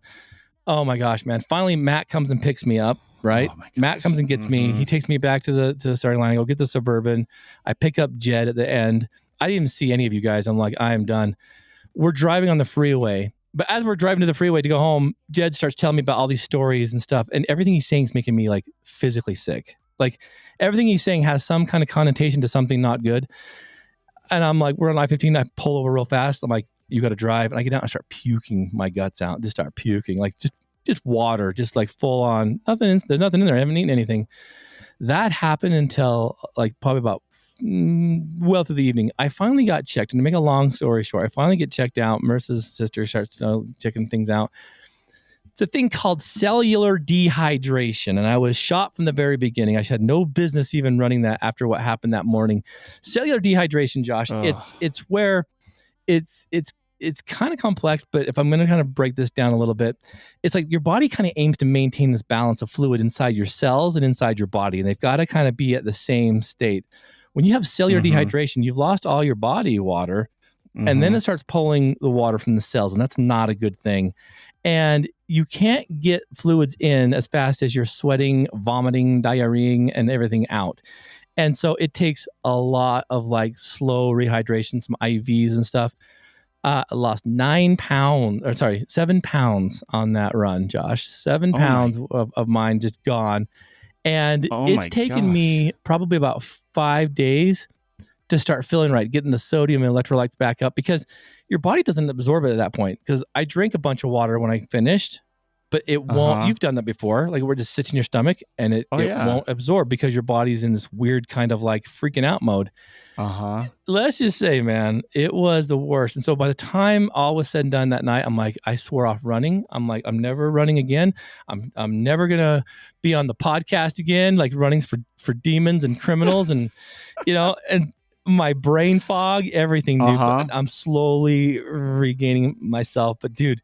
Oh my gosh, man. Finally, Matt comes and picks me up. Right. Oh Matt comes and gets me. He takes me back to the starting line. I go get the Suburban. I pick up Jed at the end. I didn't even see any of you guys. I'm like, I am done. We're driving on the freeway. But as we're driving to the freeway to go home, Jed starts telling me about all these stories and stuff. And everything he's saying is making me like physically sick. Like everything he's saying has some kind of connotation to something not good. And I'm like, we're on I-15. I pull over real fast. I'm like, you got to drive. And I get out and start puking my guts out. Just start puking. Like just just water, just like full on nothing. There's nothing in there. I haven't eaten anything. That happened until like probably about well through the evening. I finally got checked, and to make a long story short, I finally get checked out. Marissa's sister starts checking things out. It's a thing called cellular dehydration, and I was shot from the very beginning. I had no business even running that after what happened that morning. Cellular dehydration, Josh, it's where it's kind of complex, but if I'm going to kind of break this down a little bit, it's like your body kind of aims to maintain this balance of fluid inside your cells and inside your body, and they've got to kind of be at the same state. When you have cellular dehydration, you've lost all your body water, and then it starts pulling the water from the cells, and that's not a good thing. And you can't get fluids in as fast as you're sweating, vomiting, diarrheaing, and everything out. And so it takes a lot of like slow rehydration, some IVs and stuff. I lost 7 pounds on that run, Josh. 7 pounds of mine just gone. And it's taken me probably about 5 days to start feeling right, getting the sodium and electrolytes back up, because your body doesn't absorb it at that point. Because I drank a bunch of water when I finished, but it won't. You've done that before. Like, where it just sits in your stomach and it won't absorb because your body's in this weird kind of like freaking out mode. Let's just say, man, it was the worst. And so by the time all was said and done that night, I'm like, I swore off running. I'm like, I'm never running again. I'm never gonna be on the podcast again. Like, running's for demons and criminals, and and my brain fog, everything, dude. But I'm slowly regaining myself. But dude,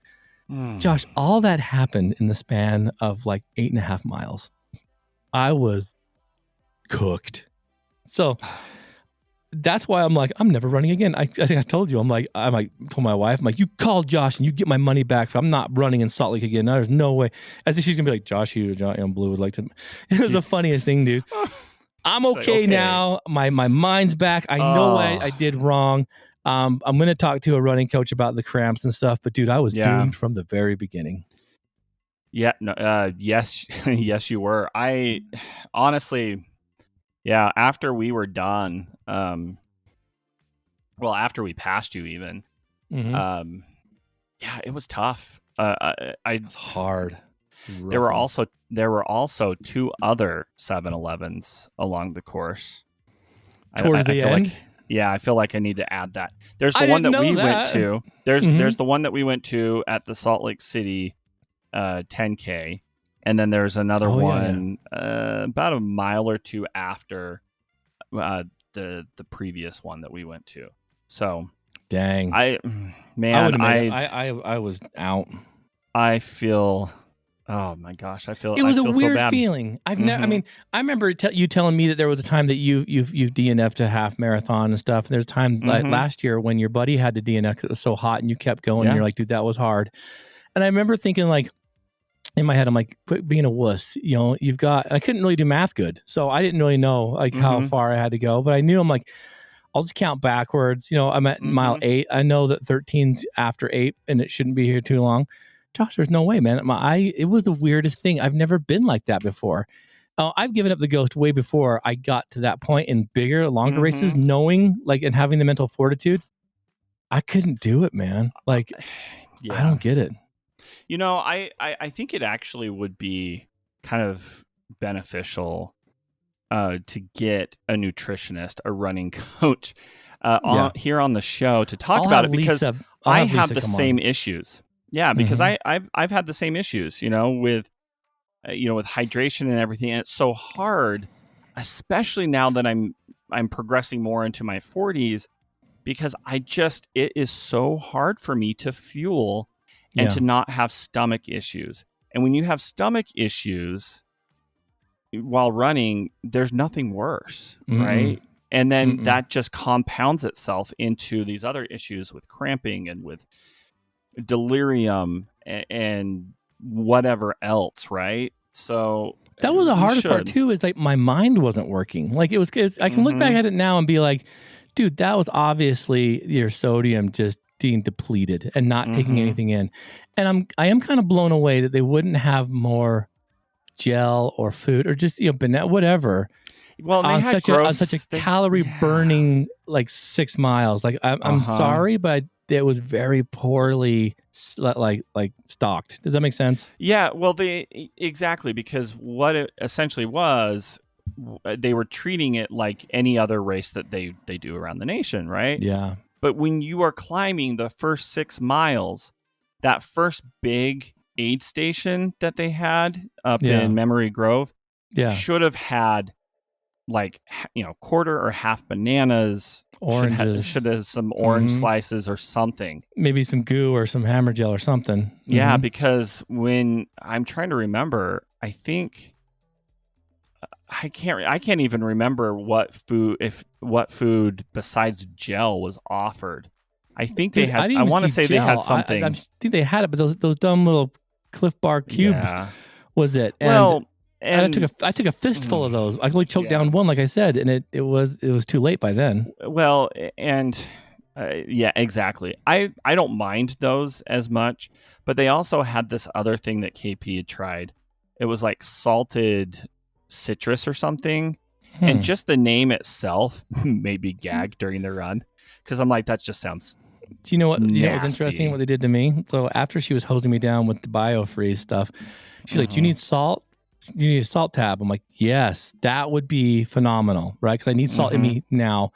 Josh, all that happened in the span of like 8.5 miles. I was cooked. So that's why I'm like, I'm never running again. I think I told you, I'm like, told my wife, I'm like, you call Josh and you get my money back. I'm not running in Salt Lake again. There's no way. As if she's gonna be like, Josh, Blue would like to. It was the funniest thing, dude. I'm okay now. My mind's back. I know I did wrong. I'm going to talk to a running coach about the cramps and stuff, but dude, I was doomed from the very beginning. Yeah. No, yes. Yes, you were. I honestly, after we were done, after we passed you even, it was tough. It's hard. There were also 2 other 7-Elevens along the course. Towards the end? I feel like I need to add that. There's the one that we went to. There's the one that we went to at the Salt Lake City 10K, and then there's another one about a mile or two after the previous one that we went to. So, dang, I was out. I feel. Oh my gosh, it was a weird so feeling. I've never. I mean, I remember you telling me that there was a time that you DNF'd a half marathon and stuff. And there's a time like last year when your buddy had to DNF because it was so hot, and you kept going. And you're like, dude, that was hard. And I remember thinking, like, in my head, I'm like, quit being a wuss. You've got. And I couldn't really do math good, so I didn't really know like how far I had to go. But I knew, I'm like, I'll just count backwards. I'm at mile 8. I know that 13's after 8, and it shouldn't be here too long. Josh, there's no way, man. It was the weirdest thing. I've never been like that before. I've given up the ghost way before I got to that point in bigger, longer races, knowing like and having the mental fortitude. I couldn't do it, man. Like, I don't get it. I think it actually would be kind of beneficial to get a nutritionist, a running coach here on the show to talk about it, because I have the same issues. Yeah, because I've had the same issues, with hydration and everything, and it's so hard, especially now that I'm progressing more into my 40s, because it is so hard for me to fuel and to not have stomach issues. And when you have stomach issues while running, there's nothing worse, right? And then that just compounds itself into these other issues with cramping and with delirium and whatever else, right? So that was the hardest part too, is like my mind wasn't working. Like, it was I can look back at it now and be like, dude, that was obviously your sodium just being depleted and not taking anything in. And I am kind of blown away that they wouldn't have more gel or food or just whatever. Well, on such a calorie burning like 6 miles. Like, I'm sorry, but it was very poorly like stocked. Does that make sense? Yeah, well, exactly, because what it essentially was, they were treating it like any other race that they do around the nation, right? Yeah. But when you are climbing the first 6 miles, that first big aid station that they had up in Memory Grove should have had like, quarter or half bananas, oranges, should have some orange slices or something, maybe some goo or some hammer gel or something. Yeah, because when I'm trying to remember, I think I can't even remember what food besides gel was offered. I think they had. I want to say gel. They had something. I think they had it, but those dumb little Cliff Bar cubes was it? And I took a fistful of those. I only choked down one, like I said, and it was too late by then. Well, and exactly. I don't mind those as much, but they also had this other thing that KP had tried. It was like salted citrus or something, and just the name itself made me gag during the run because I'm like, that just sounds. Do you know what? You know what was interesting? What they did to me. So after she was hosing me down with the biofreeze stuff, she's like, "Do you need salt? Do you need a salt tab?" I'm like, "Yes, that would be phenomenal, right? Because I need salt in me now."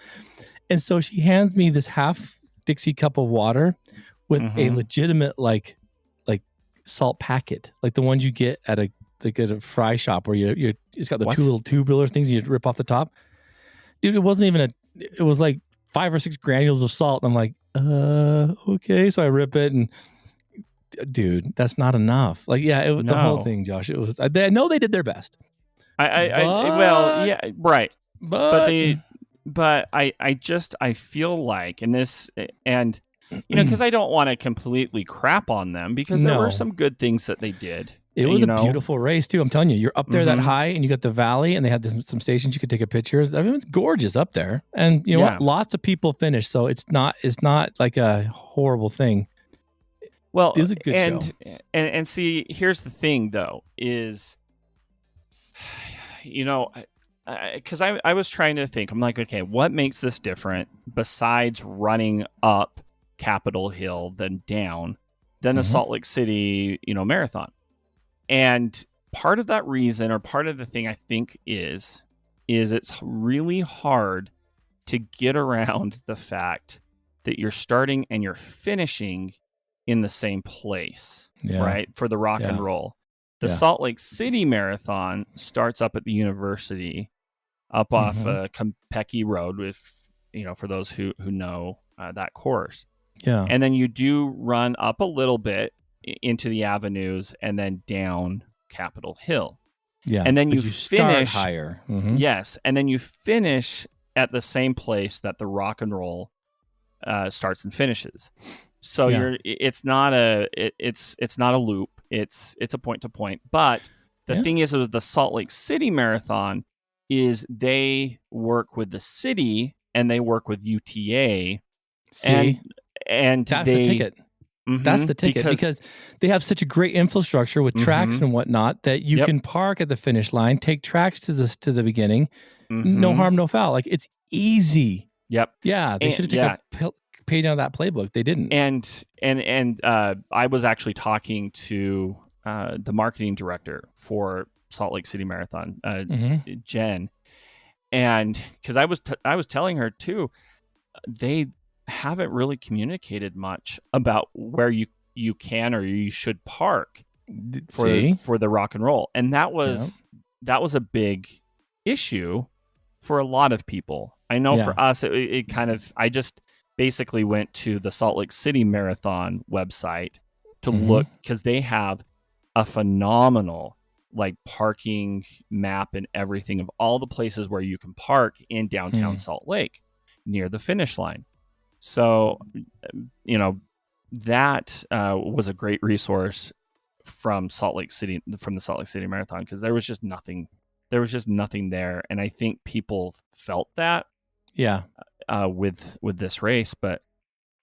And so she hands me this half Dixie cup of water with a legitimate like salt packet, like the ones you get at a fry shop where you it's got the two little tubular things you rip off the top. Dude, it wasn't even it was like 5 or 6 granules of salt. And I'm like, okay. So I rip it and dude, that's not enough. Like, the whole thing, Josh, it was, I know they did their best. Well, yeah, right. But I feel like in this, and because I don't want to completely crap on them because there were some good things that they did. It was a beautiful race too. I'm telling you, you're up there that high, and you got the valley, and they had some stations you could take a picture. I mean, it's gorgeous up there, and you know what? Lots of people finished, so it's not like a horrible thing. Well, it was a good show. And see, here's the thing, though, is because I was trying to think. I'm like, okay, what makes this different besides running up Capitol Hill than down than the Salt Lake City, marathon? And part of that reason, or part of the thing, I think is it's really hard to get around the fact that you're starting and you're finishing in the same place, right? For the rock and roll. The Salt Lake City Marathon starts up at the university, up off Compecki Road, with for those who know that course. Yeah, and then you do run up a little bit into the avenues and then down Capitol Hill. Yeah, and then you finish higher. Yes, and then you finish at the same place that the rock and roll starts and finishes. So it's not a loop. It's a point to point. But the thing is with the Salt Lake City Marathon is they work with the city and they work with UTA. And that's the ticket. That's the ticket because they have such a great infrastructure with tracks and whatnot that you can park at the finish line, take tracks to the beginning, no harm, no foul. Like, it's easy. Yep. Yeah, they should have taken a page out of that playbook. They didn't. And I was actually talking to the marketing director for Salt Lake City Marathon, Jen, and because I was telling her too, they haven't really communicated much about where you can or you should park for the rock and roll, and that was a big issue for a lot of people. I know for us, it kind of, I just basically went to the Salt Lake City Marathon website to look, because they have a phenomenal parking map and everything of all the places where you can park in downtown Salt Lake near the finish line. So, that was a great resource from the Salt Lake City Marathon, because there was just nothing there, and I think people felt that with this race. But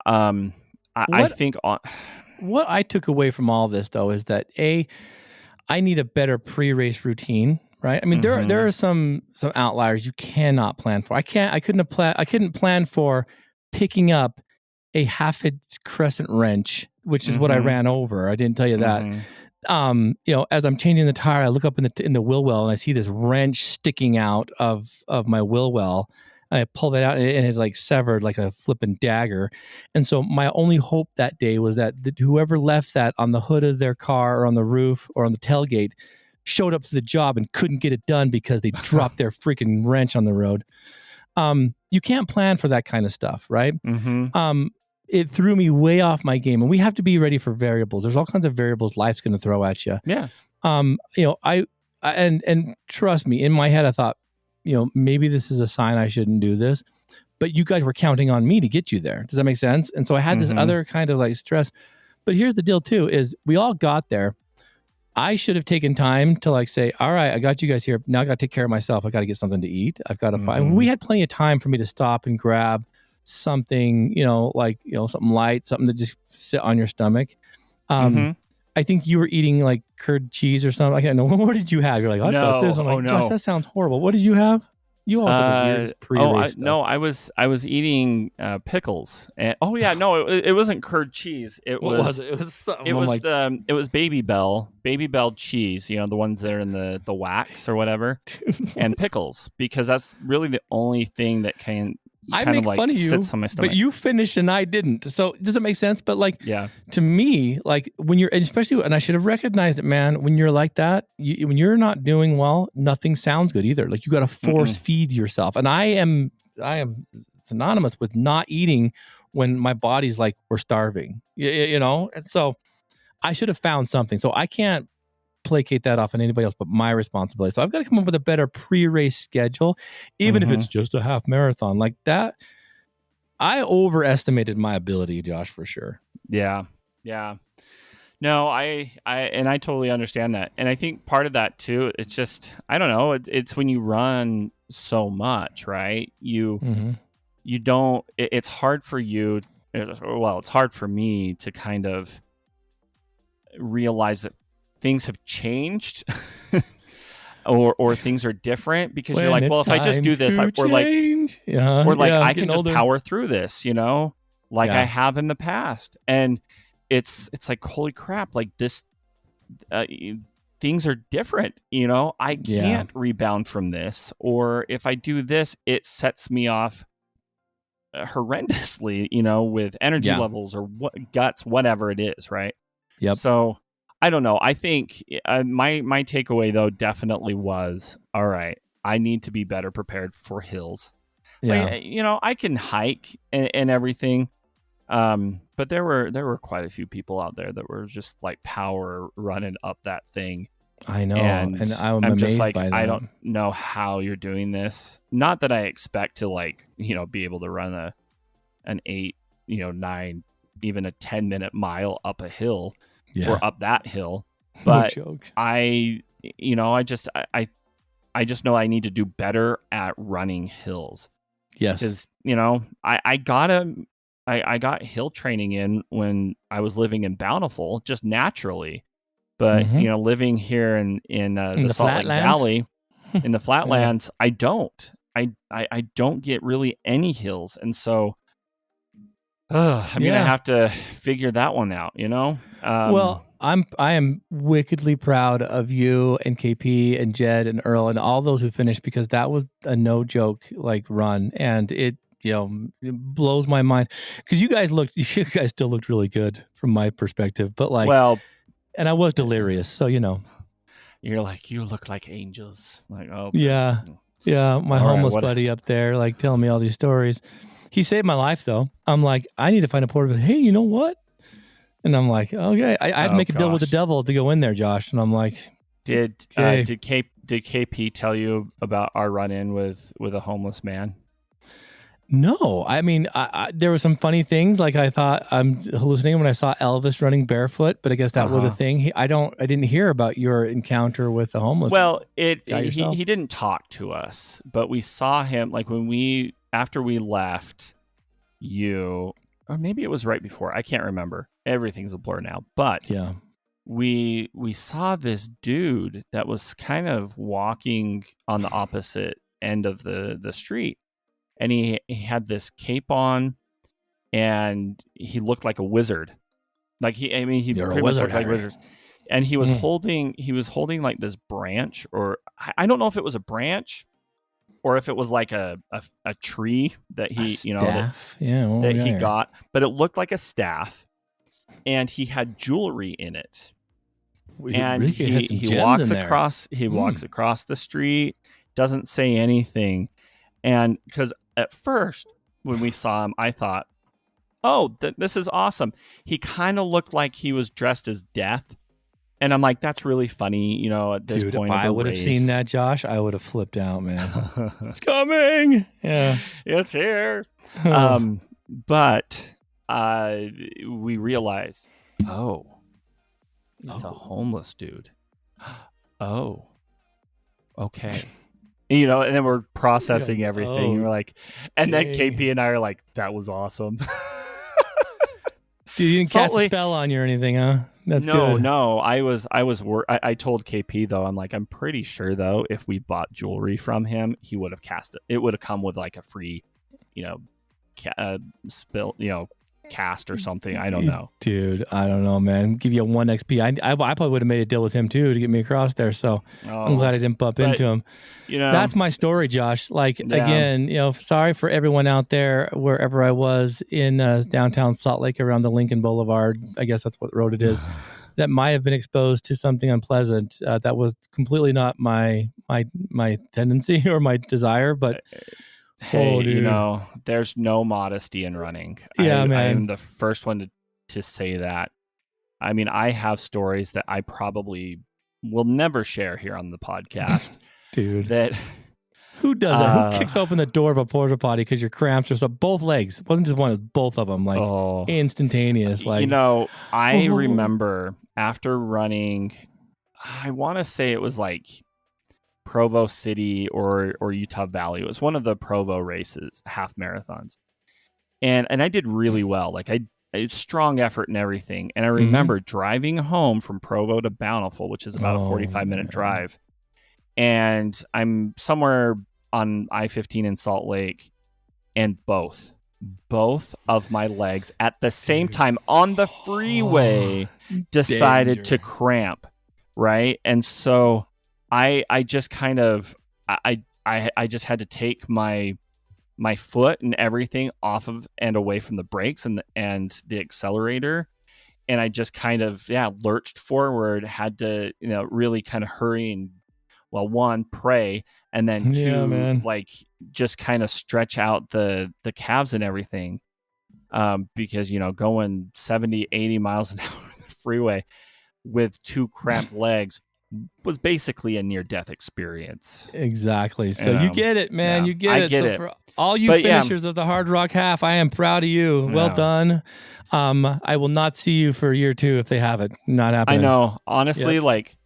I think what I took away from all this, though, is that I need a better pre-race routine. Right? I mean, there are some outliers you cannot plan for. I couldn't plan for picking up a half-inch crescent wrench, which is what I ran over. I didn't tell you that. As I'm changing the tire, I look up in the wheel well and I see this wrench sticking out of my wheel well. And I pull that out and it like severed like a flipping dagger. And so my only hope that day was that whoever left that on the hood of their car or on the roof or on the tailgate showed up to the job and couldn't get it done because they dropped their freaking wrench on the road. You can't plan for that kind of stuff, right? It threw me way off my game, and we have to be ready for variables. There's all kinds of variables life's going to throw at you. Yeah. And trust me, in my head, I thought, maybe this is a sign I shouldn't do this, but you guys were counting on me to get you there. Does that make sense? And so I had this other kind of like stress, but here's the deal too, is we all got there. I should have taken time to like say, all right, I got you guys here. Now I got to take care of myself. I got to get something to eat. I've got to find, we had plenty of time for me to stop and grab something, something light, something to just sit on your stomach. I think you were eating like curd cheese or something. I don't know. What did you have? You're like, I got this. I'm like, Josh, that sounds horrible. What did you have? You also have the weird pre-race stuff. No, I was eating pickles. And, it wasn't curd cheese. What was it? It was something. It was Baby Bell cheese. The ones that are in the wax or whatever, and pickles, because that's really the only thing that can. I make fun of you, but you finished and I didn't. So does it make sense? But to me, like when you're, especially, and I should have recognized it, man, when you're like that, when you're not doing well, nothing sounds good either. Like you got to force feed yourself. And I am synonymous with not eating when my body's like, we're starving, And so I should have found something. So I can't placate that off on anybody else but my responsibility. So I've got to come up with a better pre-race schedule, even if it's just a half marathon like that. I overestimated my ability, Josh, for sure. Yeah. No, I totally understand that. And I think part of that too, it's just, I don't know, it's when you run so much, right? You don't, it's hard for you, it's hard for me to kind of realize that things have changed or things are different, because you're like, well, if I just do this, I can just power through this, I have in the past. And it's like, holy crap, like this, things are different, I can't rebound from this. Or if I do this, it sets me off horrendously, with energy levels or guts, whatever it is. Right. Yep. So I don't know. I think my takeaway, though, definitely was, all right, I need to be better prepared for hills. Yeah. I can hike and everything. But there were quite a few people out there that were just like power running up that thing. I know. And I'm amazed just like, by that. I don't know how you're doing this. Not that I expect to be able to run an 8, 9, even a 10-minute mile up a hill. Or up that hill, but no joke. I just know I need to do better at running hills. Yes, because I got hill training in when I was living in Bountiful, just naturally, but living here in the Salt Lake Valley, in the flatlands, I don't get really any hills, and so. I'm gonna have to figure that one out, Well, I am wickedly proud of you and KP and Jed and Earl and all those who finished, because that was a no joke run, and it it blows my mind, because you guys still looked really good from my perspective, but and I was delirious, so you're like, you look like angels, like, oh yeah, my homeless buddy up there telling me all these stories. He saved my life, though. I'm like, I need to find a portable. Hey, you know what? And I'm like, okay. I had to make a deal with the devil to go in there, Josh. And I'm like, did KP tell you about our run-in with a homeless man? No. I mean, there were some funny things. Like, I thought I'm hallucinating when I saw Elvis running barefoot, but I guess that was a thing. I didn't hear about your encounter with the homeless. Well, he didn't talk to us, but we saw him after we left you, or maybe it was right before. I can't remember. Everything's a blur now. But we saw this dude that was kind of walking on the opposite end of the street, and he had this cape on, and he looked like a wizard. Like he You're pretty much looked like a Harry. wizard. And he was holding like this branch, or I don't know if it was a branch or if it was like a tree that he, that he got, but it looked like a staff, and he had jewelry in it. And he walks across the street, doesn't say anything. And because at first when we saw him, I thought, oh, this is awesome. He kind of looked like he was dressed as Death. And I'm like, that's really funny, at this point. If I would have seen that, Josh, I would have flipped out, man. It's coming. Yeah. It's here. But we realized, it's a homeless dude. Oh, okay. And then we're processing everything. We're like, and then KP and I are like, that was awesome. Dude, you didn't cast a spell on you or anything, huh? That's good. No. I told KP though, I'm like, I'm pretty sure though, if we bought jewelry from him, he would have cast it. It would have come with like a free, cast or something. I don't know, dude. I don't know, man. Give you a 1 XP. I probably would have made a deal with him too to get me across there. So I'm glad I didn't bump into him. That's my story, Josh. Like again, sorry for everyone out there wherever I was in downtown Salt Lake around the Lincoln Boulevard. I guess that's what road it is. That might have been exposed to something unpleasant. That was completely not my tendency or my desire, but. Hey, there's no modesty in running. Yeah, man. I'm the first one to say that. I mean, I have stories that I probably will never share here on the podcast. Dude. That who does that? Who kicks open the door of a porta potty because your cramps are so both legs? It wasn't just one, it was both of them, like instantaneous. Like I remember after running, I want to say it was like Provo City or Utah Valley. It was one of the Provo races, half marathons. And I did really well. Like I strong effort and everything. And I remember driving home from Provo to Bountiful, which is about a 45-minute drive. And I'm somewhere on I-15 in Salt Lake, and both of my legs at the same time on the freeway decided to cramp, right? And so I just kind of I just had to take my foot and everything off of and away from the brakes and the accelerator, and I just kind of lurched forward. Had to really kind of hurry and one, pray, and then two, like just kind of stretch out the calves and everything, because going 70, 80 miles an hour on the freeway with two cramped legs was basically a near-death experience. Exactly. So you get it, man. You get it. I get it. For all you finishers of the Hard Rock Half, I am proud of you. Well done. I will not see you for year 2 if they have it. Not happening. I know. Honestly, like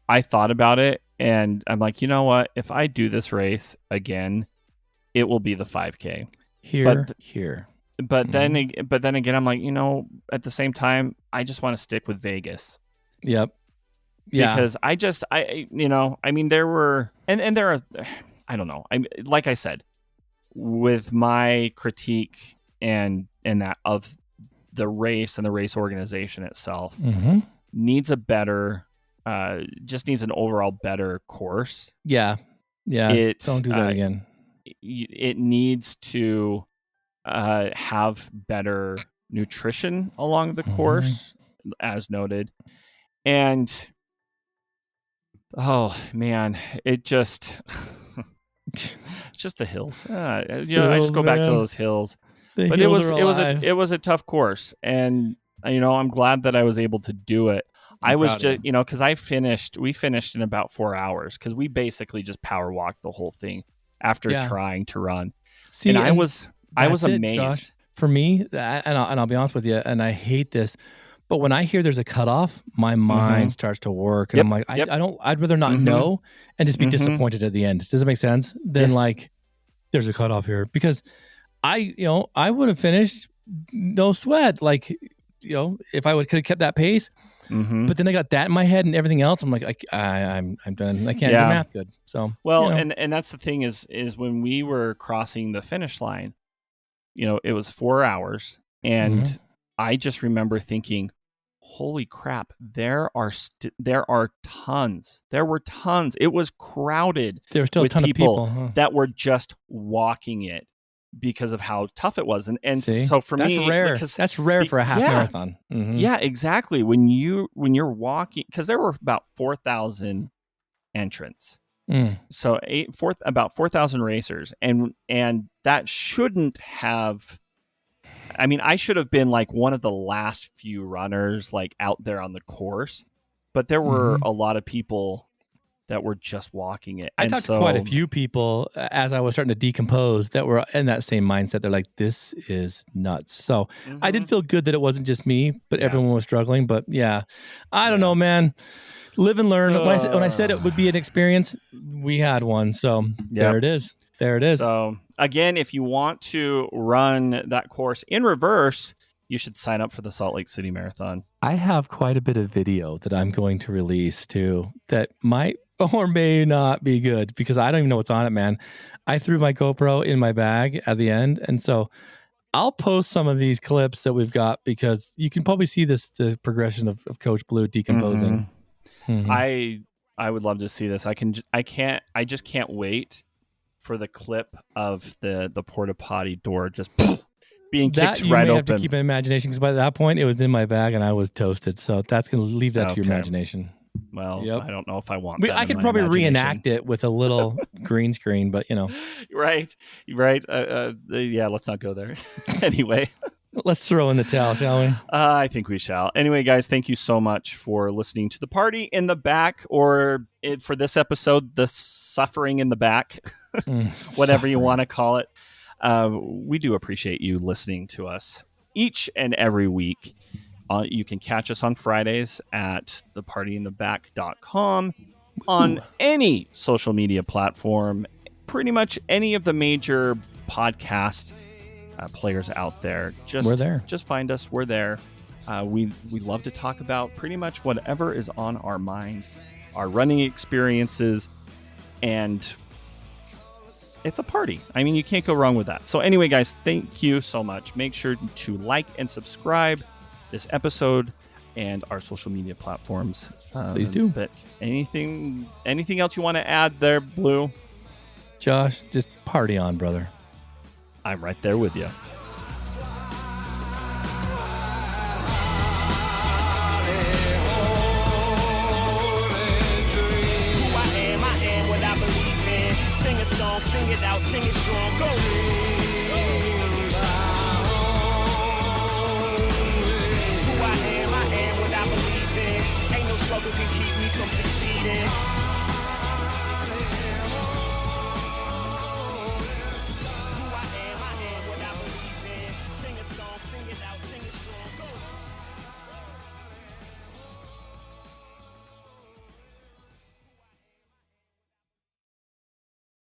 I thought about it, and I'm like, you know what? If I do this race again, it will be the 5K. Here. But then again, I'm like, at the same time, I just want to stick with Vegas. Yep. Yeah. Because there were, and there are, I don't know. Like I said, with my critique and that of the race and the race organization itself, needs a better, just needs an overall better course. Yeah. Yeah. Don't do that again. It needs to have better nutrition along the course, as noted. And oh man, it just it's just the hills. I just go back to those hills. But it was a tough course, and I'm glad that I was able to do it. I was just because we finished in about 4 hours because we basically just power walked the whole thing after trying to run. See, and I was amazed. Josh, for me, and I'll be honest with you, and I hate this. But when I hear there's a cutoff, my mind starts to work, and I'm like, I'd rather not know and just be disappointed at the end. Does it make sense? Than like, there's a cutoff here, because I would have finished no sweat. Like, if I could have kept that pace, but then I got that in my head and everything else. I'm like, I'm done. I can't do math good. So and that's the thing is when we were crossing the finish line, it was 4 hours. And I just remember thinking, holy crap, there are tons. There were tons. It was crowded. There were still a ton of people that were just walking it because of how tough it was. And so for that's me, rare. That's rare for a half marathon. Yeah, exactly. When you're walking, because there were about 4,000 entrants. So about 4,000 racers, and that shouldn't have. I mean, I should have been like one of the last few runners like out there on the course, but there were a lot of people that were just walking it. I talked to quite a few people as I was starting to decompose that were in that same mindset. They're like, this is nuts. So I did feel good that it wasn't just me, but everyone was struggling. But yeah, I don't know, man. Live and learn. When I said it would be an experience, we had one. So there it is. There it is. So again, if you want to run that course in reverse, you should sign up for the Salt Lake City Marathon. I have quite a bit of video that I'm going to release too that might or may not be good because I don't even know what's on it, man. I threw my GoPro in my bag at the end. And so I'll post some of these clips that we've got because you can probably see the progression of Coach Blu decomposing. I would love to see this. I just can't wait for the clip of the porta potty door just being kicked you right may open. Have to keep an imagination because by that point it was in my bag and I was toasted. So that's going to leave that to your imagination. Well, I don't know if I want that. I could probably reenact it with a little green screen, but you know. Right. Yeah, let's not go there. Anyway. Let's throw in the towel, shall we? I think we shall. Anyway, guys, thank you so much for listening to the party in the back, or for this episode, the suffering in the back, whatever you want to call it. We do appreciate you listening to us each and every week. You can catch us on Fridays at thepartyintheback.com, on any social media platform, pretty much any of the major podcast players out there. We're there. Just find us. We're there. We love to talk about pretty much whatever is on our mind, our running experiences, and it's a party. I mean, you can't go wrong with that. So anyway, guys, thank you so much. Make sure to like and subscribe this episode and our social media platforms. Please do. But anything else you want to add there, Blu? Josh, just party on, brother. I'm right there with you. Sing a song, sing it out, sing it strong, go!